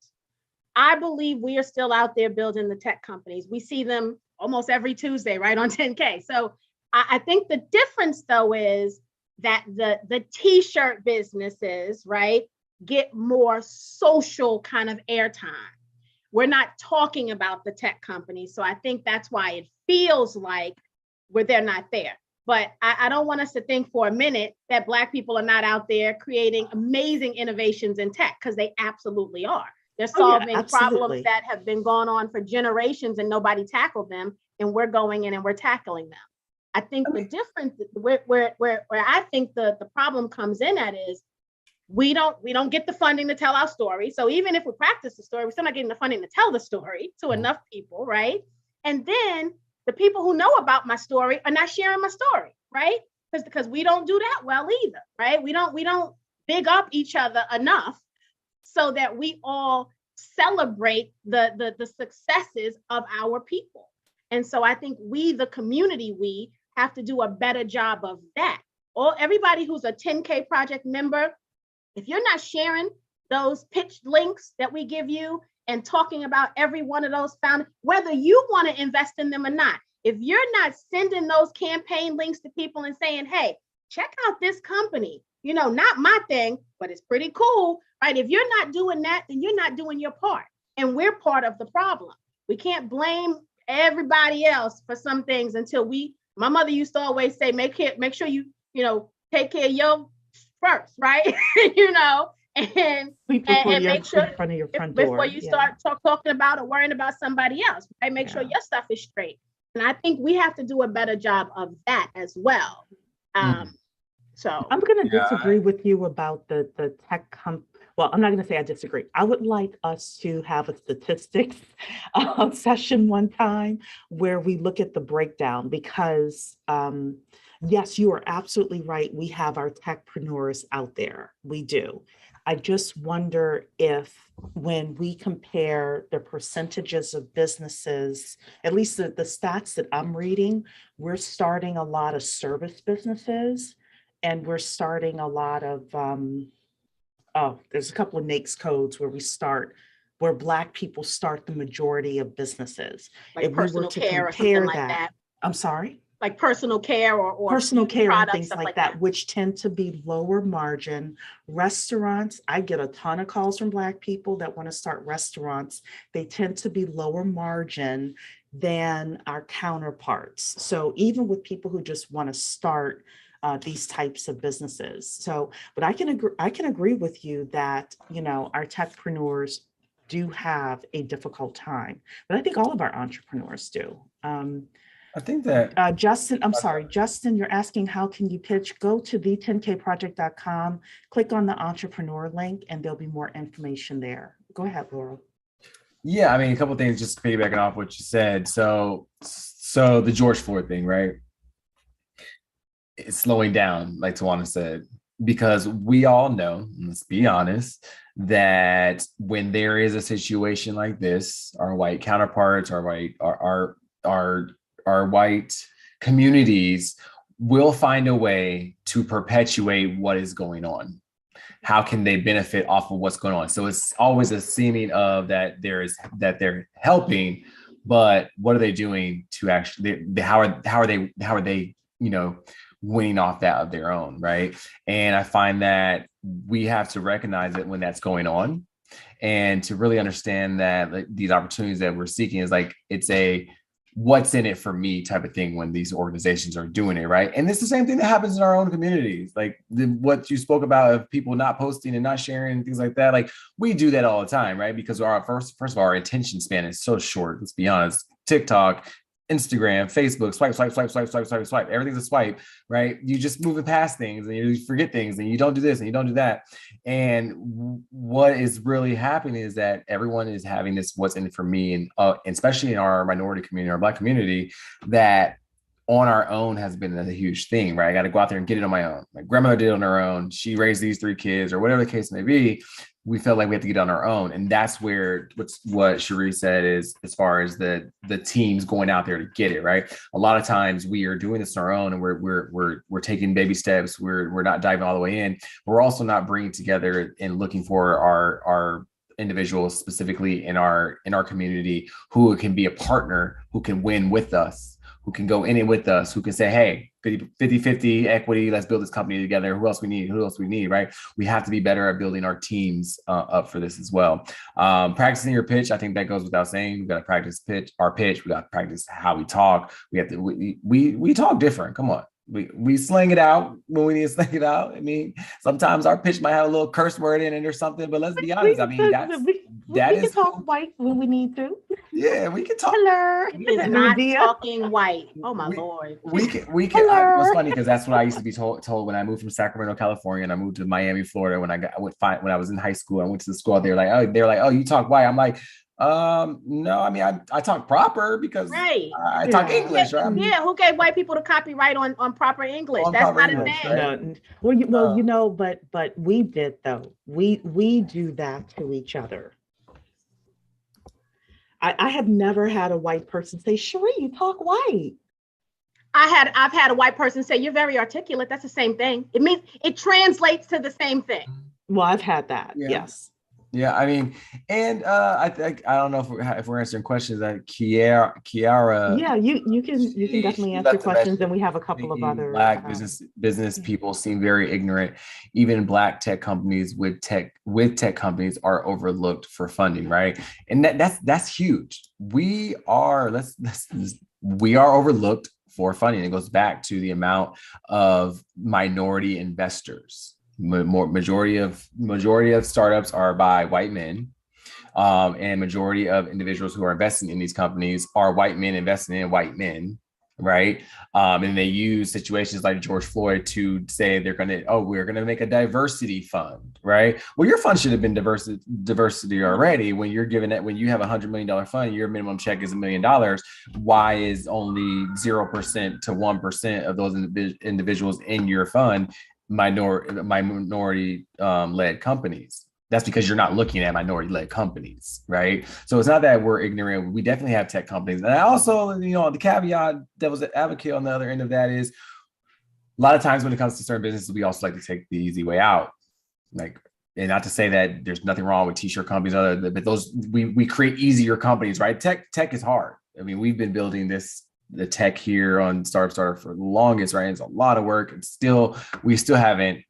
I believe we are still out there building the tech companies. We see them almost every Tuesday, right, on 10K. So I think the difference, though, is that the t-shirt businesses, right, get more social kind of airtime. We're not talking about the tech companies. So I think that's why it feels like they're not there. But I don't want us to think for a minute that Black people are not out there creating amazing innovations in tech, because they absolutely are. They're solving problems that have been going on for generations and nobody tackled them. And we're going in and we're tackling them. I think the difference where I think the problem comes in at is we don't get the funding to tell our story. So even if we practice the story, we're still not getting the funding to tell the story to enough people, right? And then the people who know about my story are not sharing my story, right? Because we don't do that well either, right? We don't big up each other enough so that we all celebrate the successes of our people. And so I think we, the community, we have to do a better job of that. Everybody who's a 10K project member, if you're not sharing those pitch links that we give you and talking about every one of those founders, whether you want to invest in them or not, if you're not sending those campaign links to people and saying, hey, check out this company, not my thing, but it's pretty cool, right? If you're not doing that, then you're not doing your part. And we're part of the problem. We can't blame everybody else for some things until my mother used to always say, make sure you take care of your first, right? And make sure in front of your front door before you start talking about or worrying about somebody else, right? Make sure your stuff is straight. And I think we have to do a better job of that as well. So I'm going to disagree with you about the tech well, I'm not going to say I disagree. I would like us to have a statistics session one time where we look at the breakdown because yes, you are absolutely right. We have our techpreneurs out there. We do. I just wonder if when we compare the percentages of businesses, at least the stats that I'm reading, we're starting a lot of service businesses and we're starting a lot of, there's a couple of NAICS codes where Black people start the majority of businesses. Like personal care or something like that. I'm sorry? Like personal care or personal care and things like that, which tend to be lower margin. Restaurants, I get a ton of calls from Black people that want to start restaurants. They tend to be lower margin than our counterparts. So even with people who just want to start these types of businesses. So, but I can agree with you that, our techpreneurs do have a difficult time, but I think all of our entrepreneurs do. I think that Justin, I'm sorry, Justin, you're asking how can you pitch? Go to the10kproject.com, click on the entrepreneur link, and there'll be more information there. Go ahead, Laurel. Yeah, I mean, a couple of things just piggybacking off what you said. So the George Floyd thing, right? It's slowing down, like Tawana said, because we all know, let's be honest, that when there is a situation like this, our white counterparts, our white communities will find a way to perpetuate what is going on. How can they benefit off of what's going on? So it's always a seeming of that they're helping, but what are they doing to actually, how are they, winning off that of their own, right? And I find that we have to recognize it when that's going on, and to really understand that, like, these opportunities that we're seeking is like, it's a what's in it for me type of thing when these organizations are doing it, right? And it's the same thing that happens in our own communities, like what you spoke about of people not posting and not sharing and things like that. Like, we do that all the time, right? Because our first of all, our attention span is so short. Let's be honest. TikTok, Instagram, Facebook, swipe, swipe, swipe, swipe, swipe, swipe, swipe. Everything's a swipe, right? You just moving past things and you forget things and you don't do this and you don't do that. And what is really happening is that everyone is having this what's in it for me, and especially in our minority community, our Black community, that on our own has been a huge thing, right? I got to go out there and get it on my own. My grandmother did it on her own. She raised these 3 kids, or whatever the case may be. We felt like we had to get on our own. And that's where what Cherie said is, as far as the teams going out there to get it, right? A lot of times we are doing this on our own, and we're taking baby steps. We're not diving all the way in. We're also not bringing together and looking for our individuals specifically in our community who can be a partner, who can win with us, who can go in it with us, who can say, hey, 50-50 equity, let's build this company together. Who else we need, right? We have to be better at building our teams up for this as well. Practicing your pitch, I think that goes without saying. We've got to practice our pitch. We got to practice how we talk. We have to, we talk different. Come on. We sling it out when we need to sling it out. I mean, sometimes our pitch might have a little curse word in it or something, but let's be honest. I mean, we can talk white when we need to. Yeah, we can talk. Hello. He is not talking white. Oh my Lord. We can. It was funny because that's what I used to be told when I moved from Sacramento, California, and I moved to Miami, Florida. When I was in high school, I went to the school. They're like, oh, you talk white. I'm like, no, I mean, I talk proper because I talk English, right? Yeah, who gave white people the copyright on proper English? That's not a thing. Right? Well, but we did, though. We do that to each other. I have never had a white person say, Cherie, you talk white. I've had a white person say, you're very articulate. That's the same thing. It means it translates to the same thing. Well, I've had that. Yeah. Yes. Yeah, I mean, and I don't know if we're answering questions. That Kiara. Yeah, you can definitely answer questions, and we have a couple of other Black business people seem very ignorant. Even Black tech companies with tech companies are overlooked for funding, right? And that's huge. We are overlooked for funding. It goes back to the amount of minority investors. Majority of startups are by white men, and majority of individuals who are investing in these companies are white men investing in white men, right? And they use situations like George Floyd to say we're gonna make a diversity fund, right? Well, your fund should have been diversity already. When you have $100 million fund, your minimum check is $1 million. Why is only 0% to 1% of those individuals in your fund minority led companies? That's because you're not looking at minority led companies, right? So it's not that we're ignorant. We definitely have tech companies. And I also, the caveat, devil's advocate on the other end of that is, a lot of times when it comes to certain businesses, we also like to take the easy way out. Like, and not to say that there's nothing wrong with t-shirt companies, but those we create easier companies, right? Tech is hard. I mean, we've been building the tech here on StartupStarter for the longest, right? It's a lot of work. We still haven't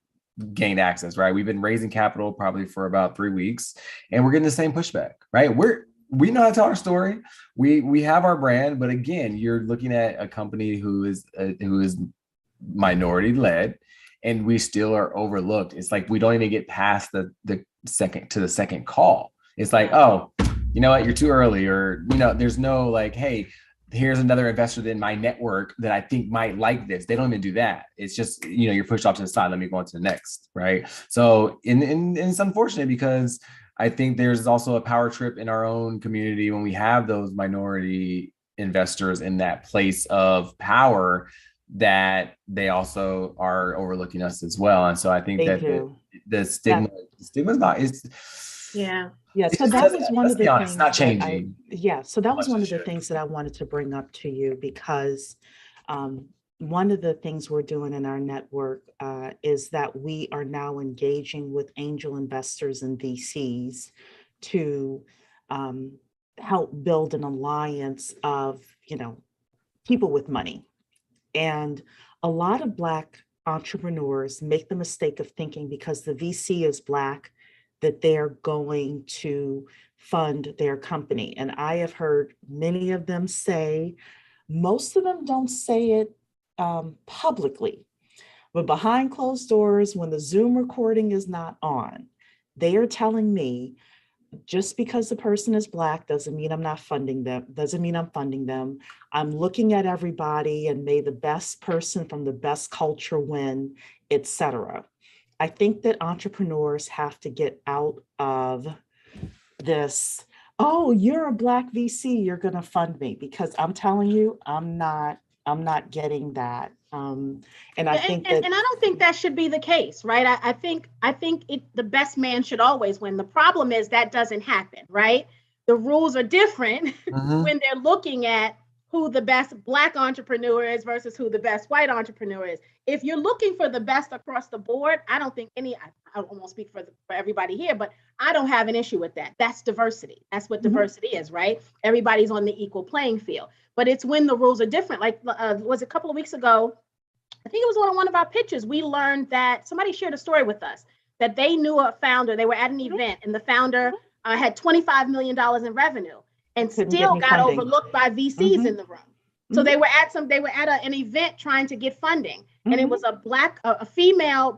gained access, right? We've been raising capital probably for about 3 weeks, and we're getting the same pushback, right? We know how to tell our story. We have our brand, but again, you're looking at a company who is minority led, and we still are overlooked. It's like we don't even get past the second call. It's like, oh, you know what, you're too early, or there's no like, hey, here's another investor in my network that I think might like this. They don't even do that. It's just, you're pushed off to the side. Let me go on to the next, right? So, and it's unfortunate because I think there's also a power trip in our own community when we have those minority investors in that place of power, that they also are overlooking us as well. And so I think the stigma's not, yeah. Yeah, so that was one of the things. It's not changing. So that was one of the things that I wanted to bring up to you, because one of the things we're doing in our network is that we are now engaging with angel investors and VCs to help build an alliance of, people with money. And a lot of Black entrepreneurs make the mistake of thinking because the VC is Black, that they're going to fund their company. And I have heard many of them say, most of them don't say it publicly, but behind closed doors, when the Zoom recording is not on, they are telling me, just because the person is Black doesn't mean I'm not funding them, doesn't mean I'm funding them. I'm looking at everybody and may the best person from the best culture win, etc. I think that entrepreneurs have to get out of this, oh, you're a Black VC, you're going to fund me, because I'm telling you, I'm not getting that. And I think that, and I don't think that should be the case, right? I think the best man should always win. The problem is that doesn't happen, right? The rules are different when they're looking at who the best Black entrepreneur is versus who the best white entrepreneur is. If you're looking for the best across the board, I don't think I won't speak for everybody here, but I don't have an issue with that. That's diversity. That's what diversity is, right? Everybody's on the equal playing field. But it's when the rules are different. Like, was a couple of weeks ago, I think it was on one of our pitches, we learned that somebody shared a story with us that they knew a founder. They were at an event and the founder had $25 million in revenue and still got funding. Overlooked by VCs in the room. So they were at an event trying to get funding, and it was a Black female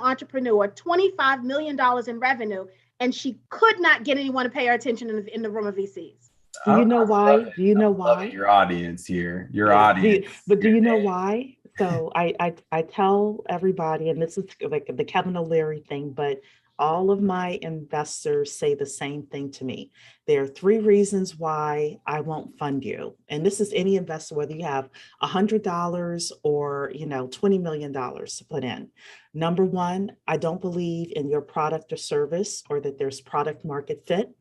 entrepreneur, $25 million in revenue, and she could not get anyone to pay her attention in the room of VCs. Do you know why? Do you know why? Your audience here, your audience. But do you know why? So I tell everybody, and this is like the Kevin O'Leary thing, but all of my investors say the same thing to me. There are 3 reasons why I won't fund you. And this is any investor, whether you have $100 or, $20 million to put in. Number 1, I don't believe in your product or service, or that there's product market fit.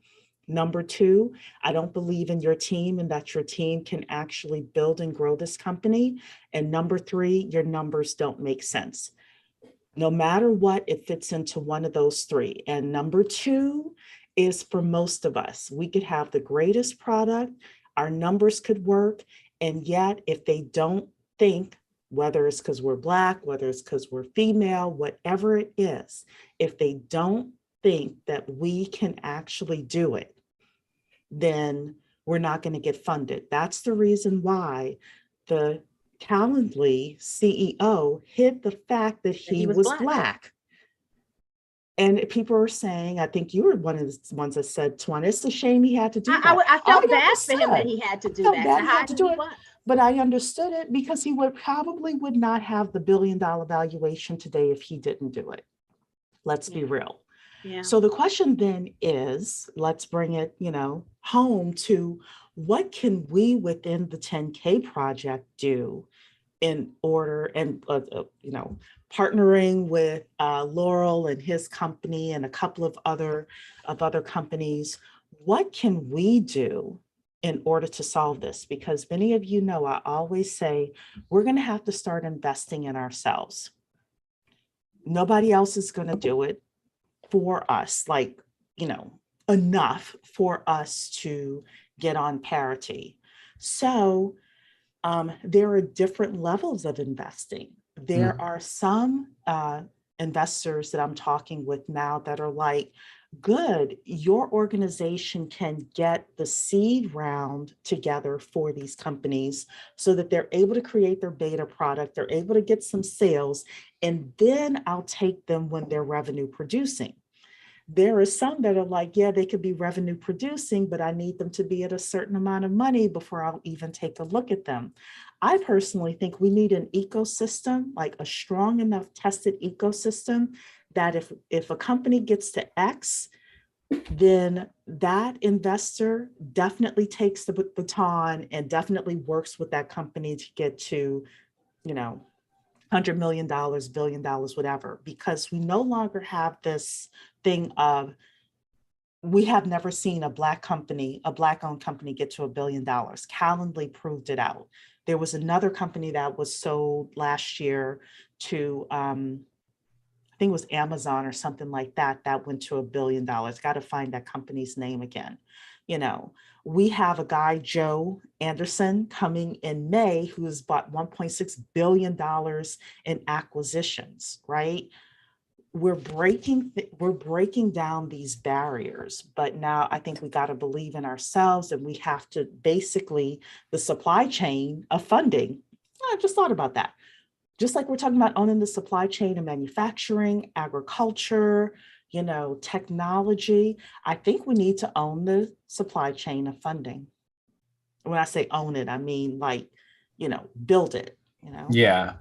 Number 2, I don't believe in your team and that your team can actually build and grow this company. And number 3, your numbers don't make sense. No matter what, it fits into one of those 3. And number 2 is for most of us. We could have the greatest product, our numbers could work, and yet if they don't think, whether it's because we're Black, whether it's because we're female, whatever it is, if they don't think that we can actually do it, then we're not going to get funded. That's the reason why the Calendly CEO hid the fact that he was Black. And people are saying, I think you were one of the ones that said, Twan, it's a shame he had to do that. I felt bad for him that he had to do that. But I understood it, because he would not have the $1 billion valuation today if he didn't do it. Let's be real. Yeah. So the question then is, let's bring it, home to what can we within the 10K project do in order, and partnering with Lorel and his company and a couple of other companies. What can we do in order to solve this? Because many of you know, I always say we're going to have to start investing in ourselves. Nobody else is going to do it for us, enough for us to get on parity. So there are different levels of investing. There are some investors that I'm talking with now that are like, good, your organization can get the seed round together for these companies so that they're able to create their beta product, they're able to get some sales, and then I'll take them when they're revenue producing. There are some that are like, yeah, they could be revenue producing, but I need them to be at a certain amount of money before I'll even take a look at them. I personally think we need an ecosystem, like a strong enough tested ecosystem, that if a company gets to X, then that investor definitely takes the baton and definitely works with that company to get to, $100 million, $1 billion, whatever, because we no longer have this thing of, we have never seen a Black-owned company get to $1 billion. Calendly proved it out. There was another company that was sold last year to, I think it was Amazon or something like that, that went to $1 billion. Got to find that company's name again. We have a guy, Joe Anderson, coming in May, who has bought $1.6 billion in acquisitions, right? We're breaking down these barriers, but now I think we got to believe in ourselves, and we have to basically the supply chain of funding. I just thought about that. Just like we're talking about owning the supply chain of manufacturing, agriculture, technology, I think we need to own the supply chain of funding. When I say own it, I mean build it, Yeah,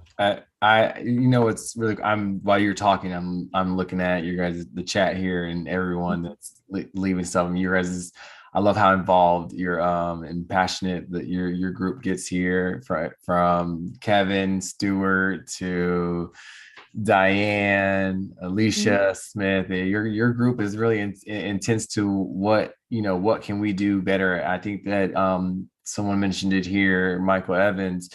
it's really, while you're talking, I'm looking at your guys, the chat here, and everyone that's leaving stuff. And your guys, I love how involved you're and passionate that your group gets here, from Kevin Stewart to Diane, Alicia Smith. Your group is really intense to what can we do better. I think that someone mentioned it here, Michael Evans.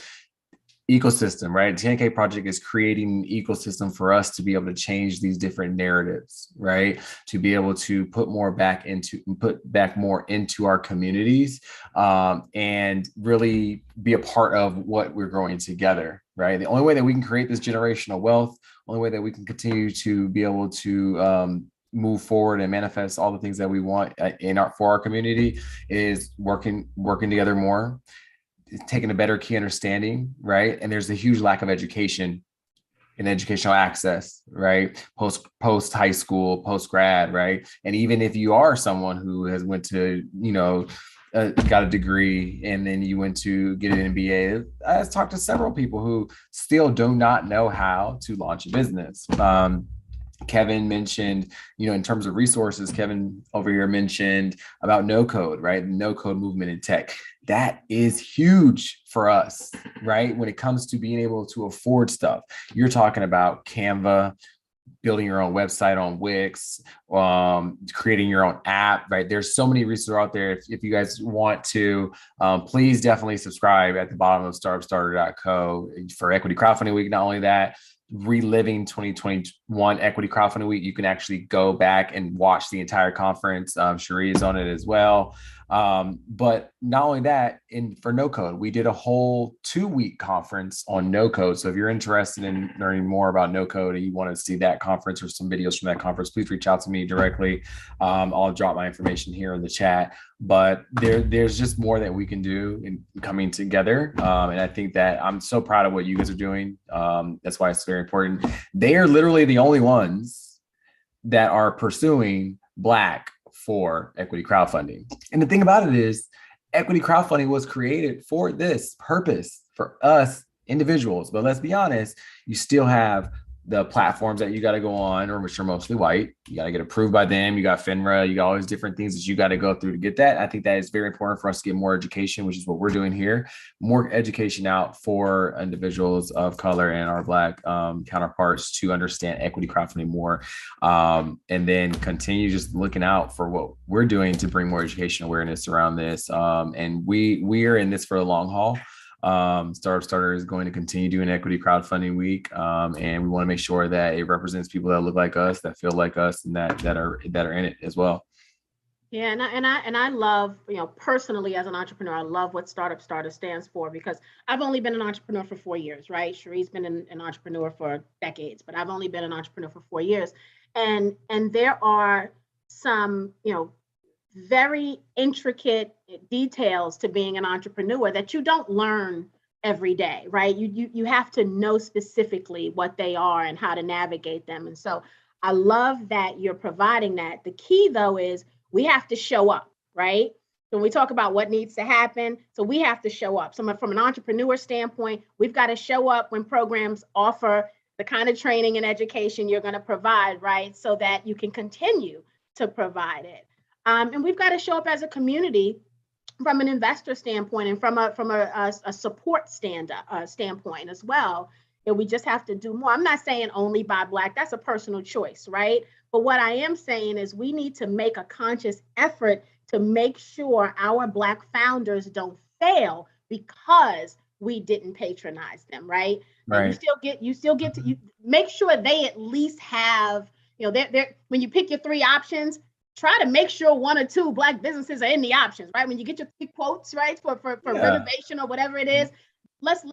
Ecosystem, right? 10K project is creating an ecosystem for us to be able to change these different narratives, right? To be able to put back more into our communities, and really be a part of what we're growing together, right? The only way that we can create this generational wealth, only way that we can continue to be able to move forward and manifest all the things that we want for our community, is working together more, taking a better key understanding, right? And there's a huge lack of education and educational access, right? Post high school, post grad, right? And even if you are someone who has went to, got a degree, and then you went to get an MBA, I've talked to several people who still do not know how to launch a business. Kevin mentioned, in terms of resources, Kevin over here mentioned about no code, right? The no code movement in tech. That is huge for us, right? When it comes to being able to afford stuff. You're talking about Canva, building your own website on Wix, creating your own app, right? There's so many resources out there. If you guys want to, please definitely subscribe at the bottom of StartupStarter.co for Equity Crowdfunding Week. Not only that, reliving 2021 Equity Crowdfunding Week, you can actually go back and watch the entire conference. Cherie is on it as well. But not only that, for no code, we did a whole 2-week conference on no code. So if you're interested in learning more about no code and you want to see that conference or some videos from that conference, please reach out to me directly. I'll drop my information here in the chat. But there's just more that we can do in coming together. And I think that I'm so proud of what you guys are doing. That's why it's very important. They are literally the only ones that are pursuing Black for equity crowdfunding. And the thing about it is, equity crowdfunding was created for this purpose, for us individuals. But let's be honest, you still have the platforms that you got to go on, or which are mostly white. You got to get approved by them. You got FINRA. You got all these different things that you got to go through to get that. I think that is very important for us to get more education, which is what we're doing here. More education out for individuals of color and our Black counterparts to understand equity crowdfunding more, and then continue just looking out for what we're doing to bring more education awareness around this. And we are in this for a long haul. StartupStarter is going to continue doing Equity Crowdfunding Week, and we want to make sure that it represents people that look like us, that feel like us, and that are in it as well. Yeah, and I love, personally as an entrepreneur, I love what StartupStarter stands for, because I've only been an entrepreneur for 4 years, right? Cherie's been an entrepreneur for decades, but I've only been an entrepreneur for 4 years, and there are some, very intricate details to being an entrepreneur that you don't learn every day, right? You have to know specifically what they are and how to navigate them. And so I love that you're providing that. The key, though, is we have to show up, right? So when we talk about what needs to happen, so we have to show up. So from an entrepreneur standpoint, we've got to show up when programs offer the kind of training and education you're going to provide, right? So that you can continue to provide it. And we've got to show up as a community from an investor standpoint and from a support standpoint as well. And we just have to do more. I'm not saying only buy Black. That's a personal choice, right? But what I am saying is we need to make a conscious effort to make sure our Black founders don't fail because we didn't patronize them, right? Right. And you still get to make sure they at least have, they're when you pick your 3 options, try to make sure 1 or 2 Black businesses are in the options, right? When you get your 3 quotes, right, for renovation or whatever it is, let's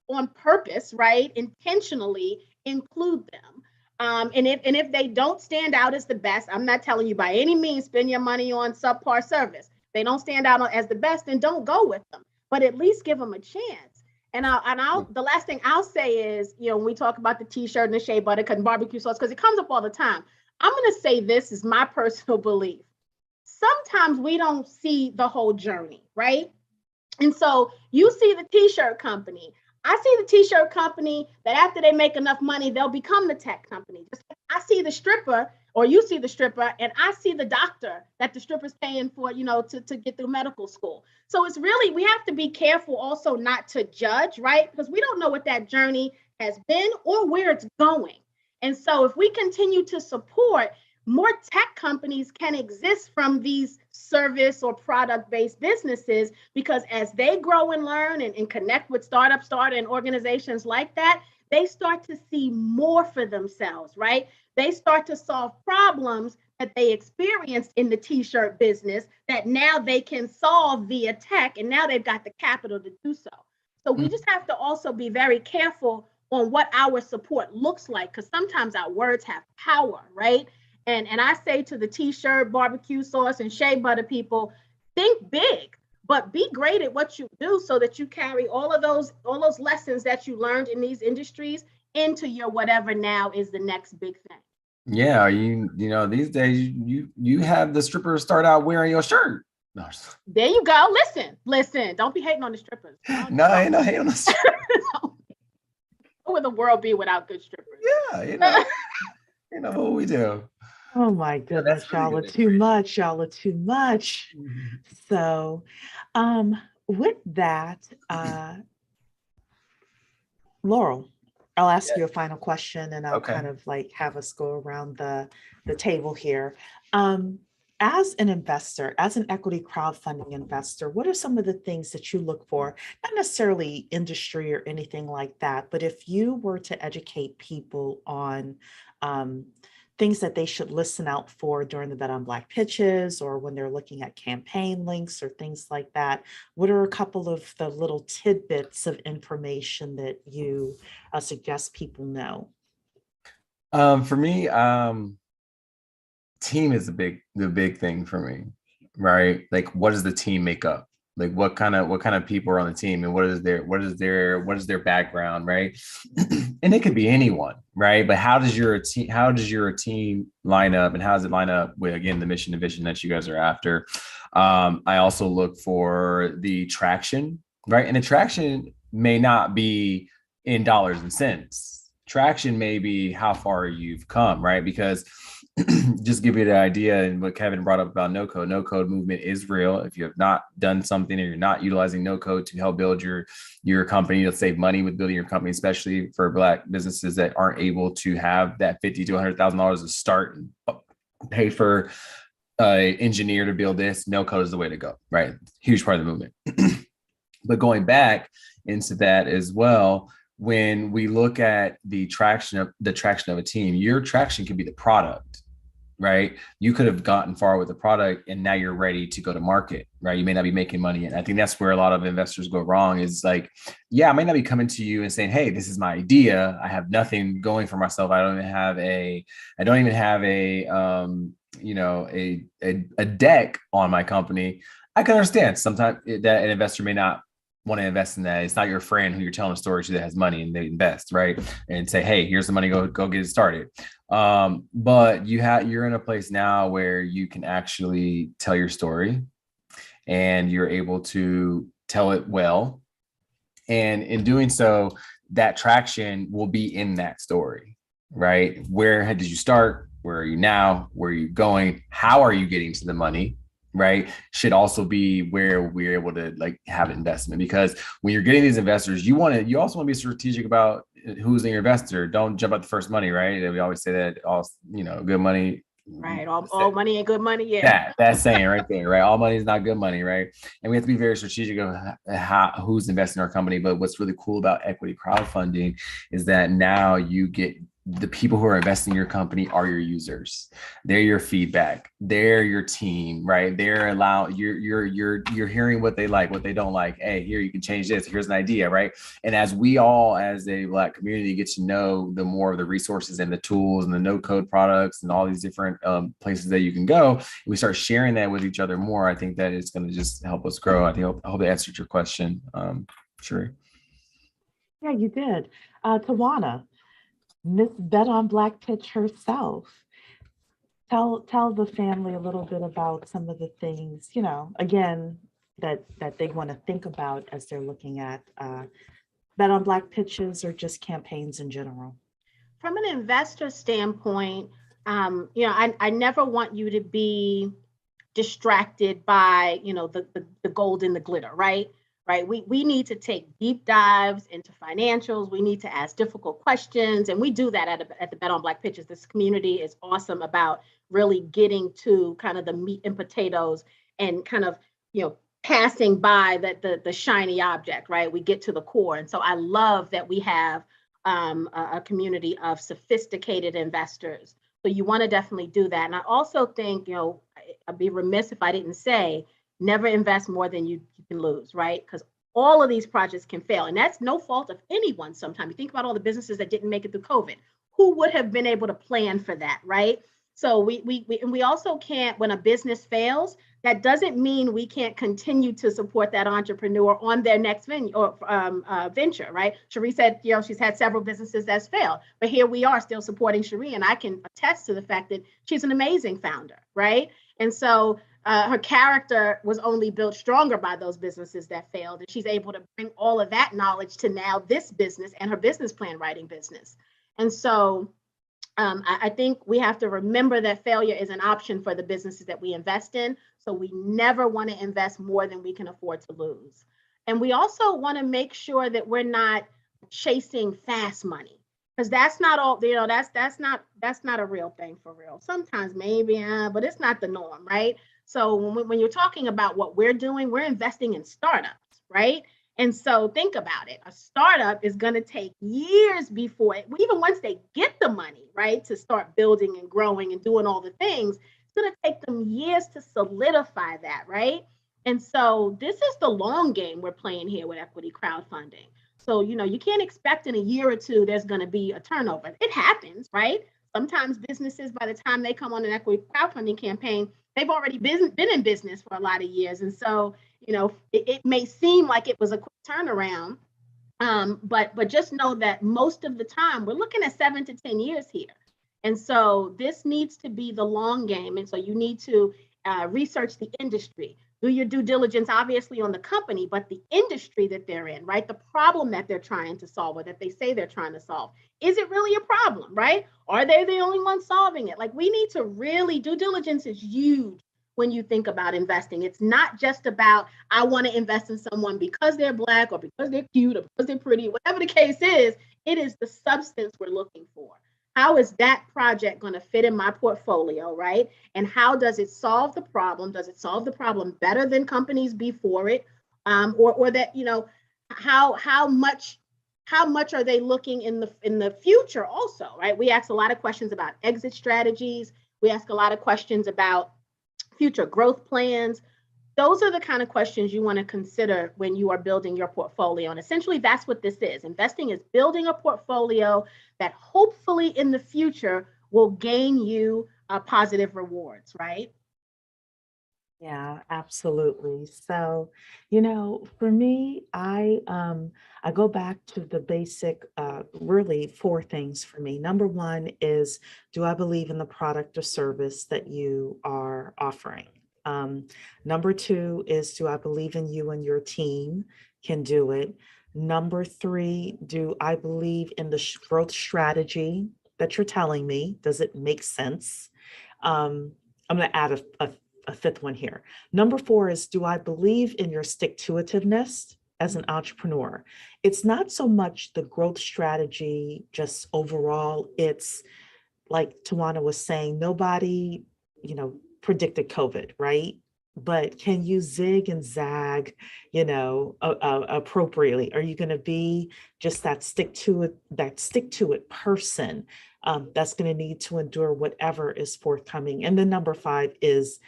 on purpose, right, intentionally include them. And if they don't stand out as the best, I'm not telling you by any means spend your money on subpar service. They don't stand out as the best, then don't go with them. But at least give them a chance. And the last thing I'll say is, when we talk about the T-shirt and the shea butter and barbecue sauce, because it comes up all the time. I'm going to say this is my personal belief. Sometimes we don't see the whole journey, right? And so you see the T-shirt company. I see the T-shirt company that after they make enough money, they'll become the tech company. Just like I see the stripper, or you see the stripper, and I see the doctor that the stripper's paying for, to get through medical school. So it's really, we have to be careful also not to judge, right? Because we don't know what that journey has been or where it's going. And so if we continue to support, more tech companies can exist from these service or product-based businesses, because as they grow and learn and connect with StartupStarter and organizations like that, they start to see more for themselves, right? They start to solve problems that they experienced in the T-shirt business that now they can solve via tech, and now they've got the capital to do so. So we just have to also be very careful on what our support looks like, because sometimes our words have power, right? And I say to the T-shirt, barbecue sauce, and shea butter people, think big, but be great at what you do so that you carry all those lessons that you learned in these industries into your whatever now is the next big thing. Yeah, these days you have the strippers start out wearing your shirt. No, there you go. Listen. Don't be hating on the strippers. No, I ain't no hating on the strippers. What would the world be without good strippers? Yeah, what we do. Oh my goodness, y'all are too much. Y'all are too much. So with that, Laurel, I'll ask you a final question, and I'll kind of like have us go around the table here. As an investor, as an equity crowdfunding investor, what are some of the things that you look for? Not necessarily industry or anything like that, but if you were to educate people on things that they should listen out for during the Bet on Black pitches, or when they're looking at campaign links or things like that, what are a couple of the little tidbits of information that you suggest people know? For me, team is the big thing for me, right? Like, what does the team make up? Like, what kind of people are on the team, and what is their background, right? And it could be anyone, right? But how does your team line up, and how does it line up with, again, the mission and vision that you guys are after? I also look for the traction, right? And the traction may not be in dollars and cents. Traction may be how far you've come, right? Because just give you the idea, and what Kevin brought up about no code movement is real. If you have not done something, or you're not utilizing no code to help build your company, to save money with building your company, especially for Black businesses that aren't able to have that $50,000 to $100,000 to start and pay for an engineer to build this, no code is the way to go, right? Huge part of the movement. But going back into that as well, when we look at the traction of a team, your traction could be the product, right? You could have gotten far with the product, and now you're ready to go to market, right? You may not be making money. And I think that's where a lot of investors go wrong, is like, yeah, I might not be coming to you and saying, hey, this is my idea. I have nothing going for myself. I don't even have a deck on my company. I can understand sometimes that an investor may not want to invest in that. It's not your friend who you're telling a story to that has money and they invest, right? And say, hey, here's the money, go get it started. But you're in a place now where you can actually tell your story, and you're able to tell it well. And in doing so, that traction will be in that story, right? Where did you start? Where are you now? Where are you going? How are you getting to the money? Right, should also be where we're able to like have investment, because when you're getting these investors, you also want to be strategic about who's in your investor. Don't jump at the first money, right? We always say that good money, right? All money ain't good money. Yeah, that's saying right there, right? All money is not good money, right? And we have to be very strategic of who's investing in our company. But what's really cool about equity crowdfunding is that now you get the people who are investing in your company are your users. They're your feedback. They're your team, right? You're hearing what they like, what they don't like. Hey, here, you can change this. Here's an idea, right? And as we all, as a Black community, get to know the more of the resources and the tools and the no code products and all these different places that you can go, we start sharing that with each other more. I think that it's going to just help us grow. I hope I answered your question, Sheree. Yeah, you did. Tawana, Miss Bet on Black Pitch herself. Tell the family a little bit about some of the things, again, that they want to think about as they're looking at Bet on Black pitches or just campaigns in general. From an investor standpoint, I never want you to be distracted by, the gold and the glitter, right? Right. We need to take deep dives into financials. We need to ask difficult questions. And we do that at the Bet on Black Pitches. This community is awesome about really getting to kind of the meat and potatoes and kind of, passing by the shiny object, right? We get to the core. And so I love that we have a community of sophisticated investors. So you want to definitely do that. And I also think, I'd be remiss if I didn't say, never invest more than you can lose, right? Because all of these projects can fail. And that's no fault of anyone sometimes. You think about all the businesses that didn't make it through COVID. Who would have been able to plan for that, right? So we also can't, when a business fails, that doesn't mean we can't continue to support that entrepreneur on their next venture, right? Sheree said, she's had several businesses that's failed, but here we are still supporting Sheree, and I can attest to the fact that she's an amazing founder, right? And so her character was only built stronger by those businesses that failed, and she's able to bring all of that knowledge to now this business and her business plan writing business. And so I think we have to remember that failure is an option for the businesses that we invest in. So we never want to invest more than we can afford to lose. And we also want to make sure that we're not chasing fast money, because that's not all, that's not a real thing for real. Sometimes maybe, but it's not the norm, right? So when you're talking about what we're doing, we're investing in startups, right? And so think about it. A startup is going to take years before it, even once they get the money, right, to start building and growing and doing all the things, it's going to take them years to solidify that, right? And so this is the long game we're playing here with equity crowdfunding. So, you can't expect in a year or two there's going to be a turnover. It happens, right? Sometimes businesses, by the time they come on an equity crowdfunding campaign, they've already been in business for a lot of years. And so, it may seem like it was a quick turnaround, but just know that most of the time we're looking at 7 to 10 years here. And so this needs to be the long game. And so you need to research the industry, do your due diligence, obviously, on the company, but the industry that they're in, right? The problem that they're trying to solve, or that they say they're trying to solve. Is it really a problem, right? Are they the only ones solving it? Like, we need to really, due diligence is huge when you think about investing. It's not just about, I want to invest in someone because they're Black or because they're cute or because they're pretty, whatever the case is, it is the substance we're looking for. How is that project going to fit in my portfolio, right? And how does it solve the problem? Does it solve the problem better than companies before it? Or that, how much are they looking in the future also, right? We ask a lot of questions about exit strategies. We ask a lot of questions about future growth plans. Those are the kind of questions you want to consider when you are building your portfolio. And essentially, that's what this is. Investing is building a portfolio that hopefully in the future will gain you positive rewards, right? Yeah, absolutely. So, for me, I go back to the basic, really 4 things for me. Number 1 is, do I believe in the product or service that you are offering? Number 2 is, do I believe in you and your team can do it? Number 3, do I believe in the growth strategy that you're telling me? Does it make sense? I'm going to add a 5th one here. Number 4 is, do I believe in your stick-to-itiveness as an entrepreneur? It's not so much the growth strategy, just overall. It's like Tawana was saying, nobody, predicted COVID, right? But can you zig and zag, appropriately? Are you going to be just that stick to it person that's going to need to endure whatever is forthcoming. And then number 5 is,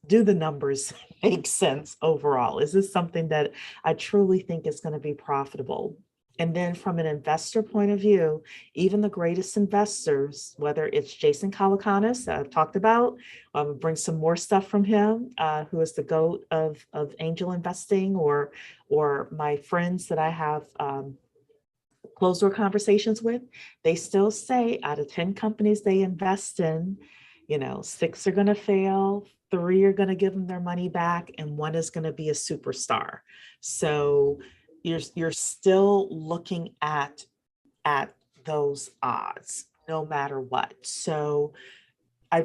do the numbers make sense overall? Is this something that I truly think is going to be profitable? And then from an investor point of view, even the greatest investors, whether it's Jason Calacanis that I've talked about, bring some more stuff from him, who is the GOAT of angel investing, or my friends that I have closed door conversations with, they still say out of 10 companies they invest in, 6 are going to fail, 3 are going to give them their money back, and 1 is going to be a superstar. So you're still looking at those odds no matter what. So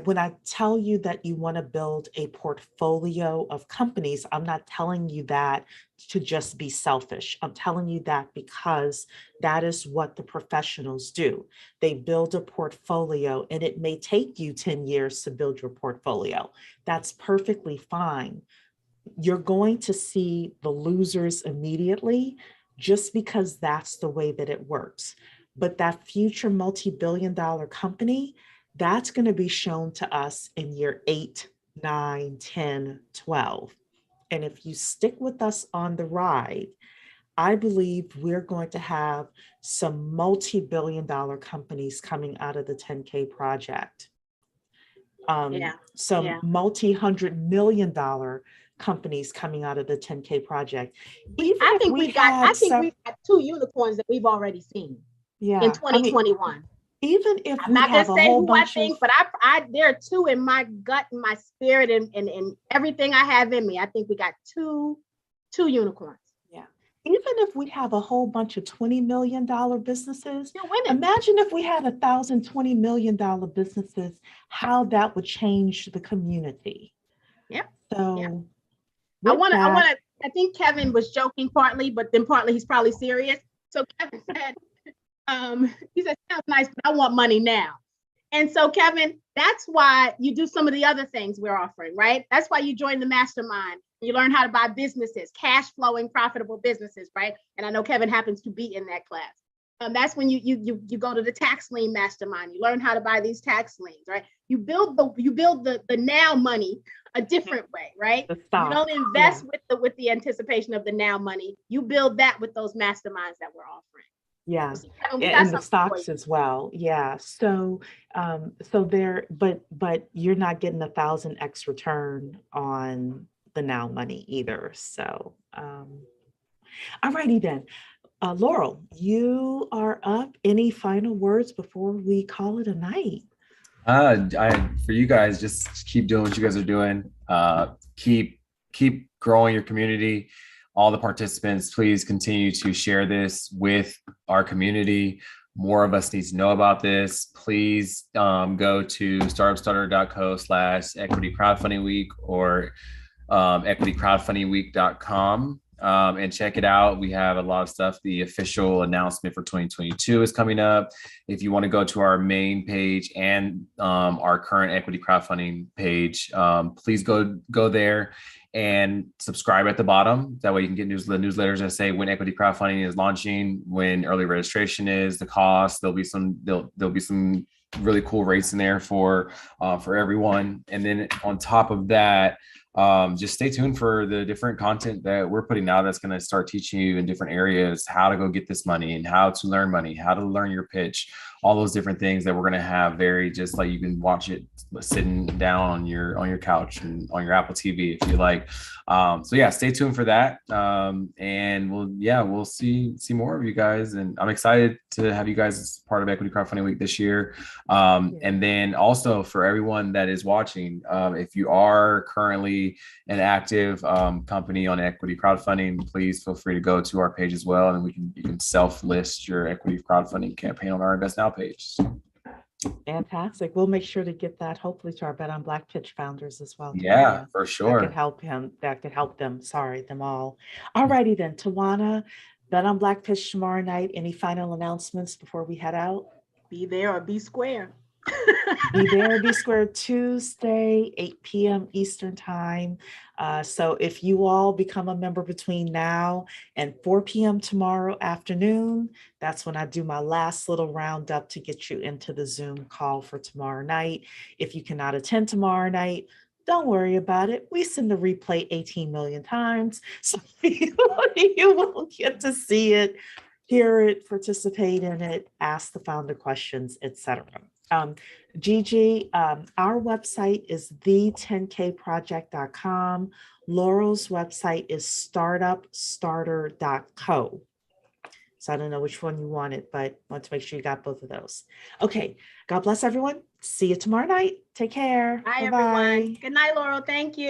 when I tell you that you want to build a portfolio of companies, I'm not telling you that to just be selfish. I'm telling you that because that is what the professionals do. They build a portfolio, and it may take you 10 years to build your portfolio. That's perfectly fine. You're going to see the losers immediately just because that's the way that it works. But that future multi-billion-dollar company, that's going to be shown to us in year 8, 9, 10, 12. And if you stick with us on the ride, I believe we're going to have some multi-billion-dollar companies coming out of the 10K project. Some multi-$100 million companies coming out of the 10K project. I think we've got 2 unicorns that we've already seen in 2021. Even if I'm not going to say who I think, but there are 2 in my gut and my spirit and everything I have in me. I think we got two unicorns. Yeah. Even if we have a whole bunch of $20 million businesses, you're winning. Imagine if we had 1,000 $20 million businesses, how that would change the community. Yeah. So I think Kevin was joking partly, but then partly he's probably serious. So Kevin said, he said, sounds nice, but I want money now. And so Kevin, that's why you do some of the other things we're offering, right? That's why you join the mastermind. You learn how to buy businesses, cash flowing, profitable businesses, right? And I know Kevin happens to be in that class. That's when you go to the tax lien mastermind. You learn how to buy these tax liens, right? You build the now money a different way, right? You don't invest with the anticipation of the now money. You build that with those masterminds that we're offering. Yeah, and the stocks as well. Yeah. So but you're not getting 1,000x return on the now money either. So all righty then. Laurel, you are up. Any final words before we call it a night? For you guys, just keep doing what you guys are doing. Keep growing your community. All the participants, please continue to share this with our community. More of us need to know about this. Please go to startupstarter.co/equity crowdfunding week or equitycrowdfundingweek.com and check it out. We have a lot of stuff. The official announcement for 2022 is coming up. If you want to go to our main page and our current equity crowdfunding page, please go there and subscribe at the bottom. That way you can get the newsletters that say when equity crowdfunding is launching, when early registration is, the cost. There'll be some really cool rates in there for everyone. And then on top of that, just stay tuned for the different content that we're putting out that's going to start teaching you in different areas how to go get this money and how to learn money, how to learn your pitch, all those different things that we're going to have very just like you can watch it sitting down on your couch and on your Apple TV if you like. So yeah, stay tuned for that. And we'll see more of you guys. And I'm excited to have you guys as part of Equity Crowdfunding Week this year. And then also for everyone that is watching, if you are currently an active company on equity crowdfunding, please feel free to go to our page as well, and you can self-list your equity crowdfunding campaign on our Invest Now page. Fantastic. We'll make sure to get that hopefully to our Bet on Black Pitch founders as well. Yeah, for sure. That could help them. Them all. All righty then, Tawana, Bet on Black Pitch tomorrow night. Any final announcements before we head out? Be there or be square. Be there, be square, Tuesday, 8 p.m. Eastern time. So if you all become a member between now and 4 p.m. tomorrow afternoon, that's when I do my last little roundup to get you into the Zoom call for tomorrow night. If you cannot attend tomorrow night, don't worry about it. We send the replay 18 million times. So you will get to see it, hear it, participate in it, ask the founder questions, etc. Gigi, our website is the10kproject.com. Laurel's website is startupstarter.co. So I don't know which one you wanted, but want to make sure you got both of those. Okay. God bless everyone. See you tomorrow night. Take care. Bye, Bye-bye. everyone. Good night, Laurel. Thank you.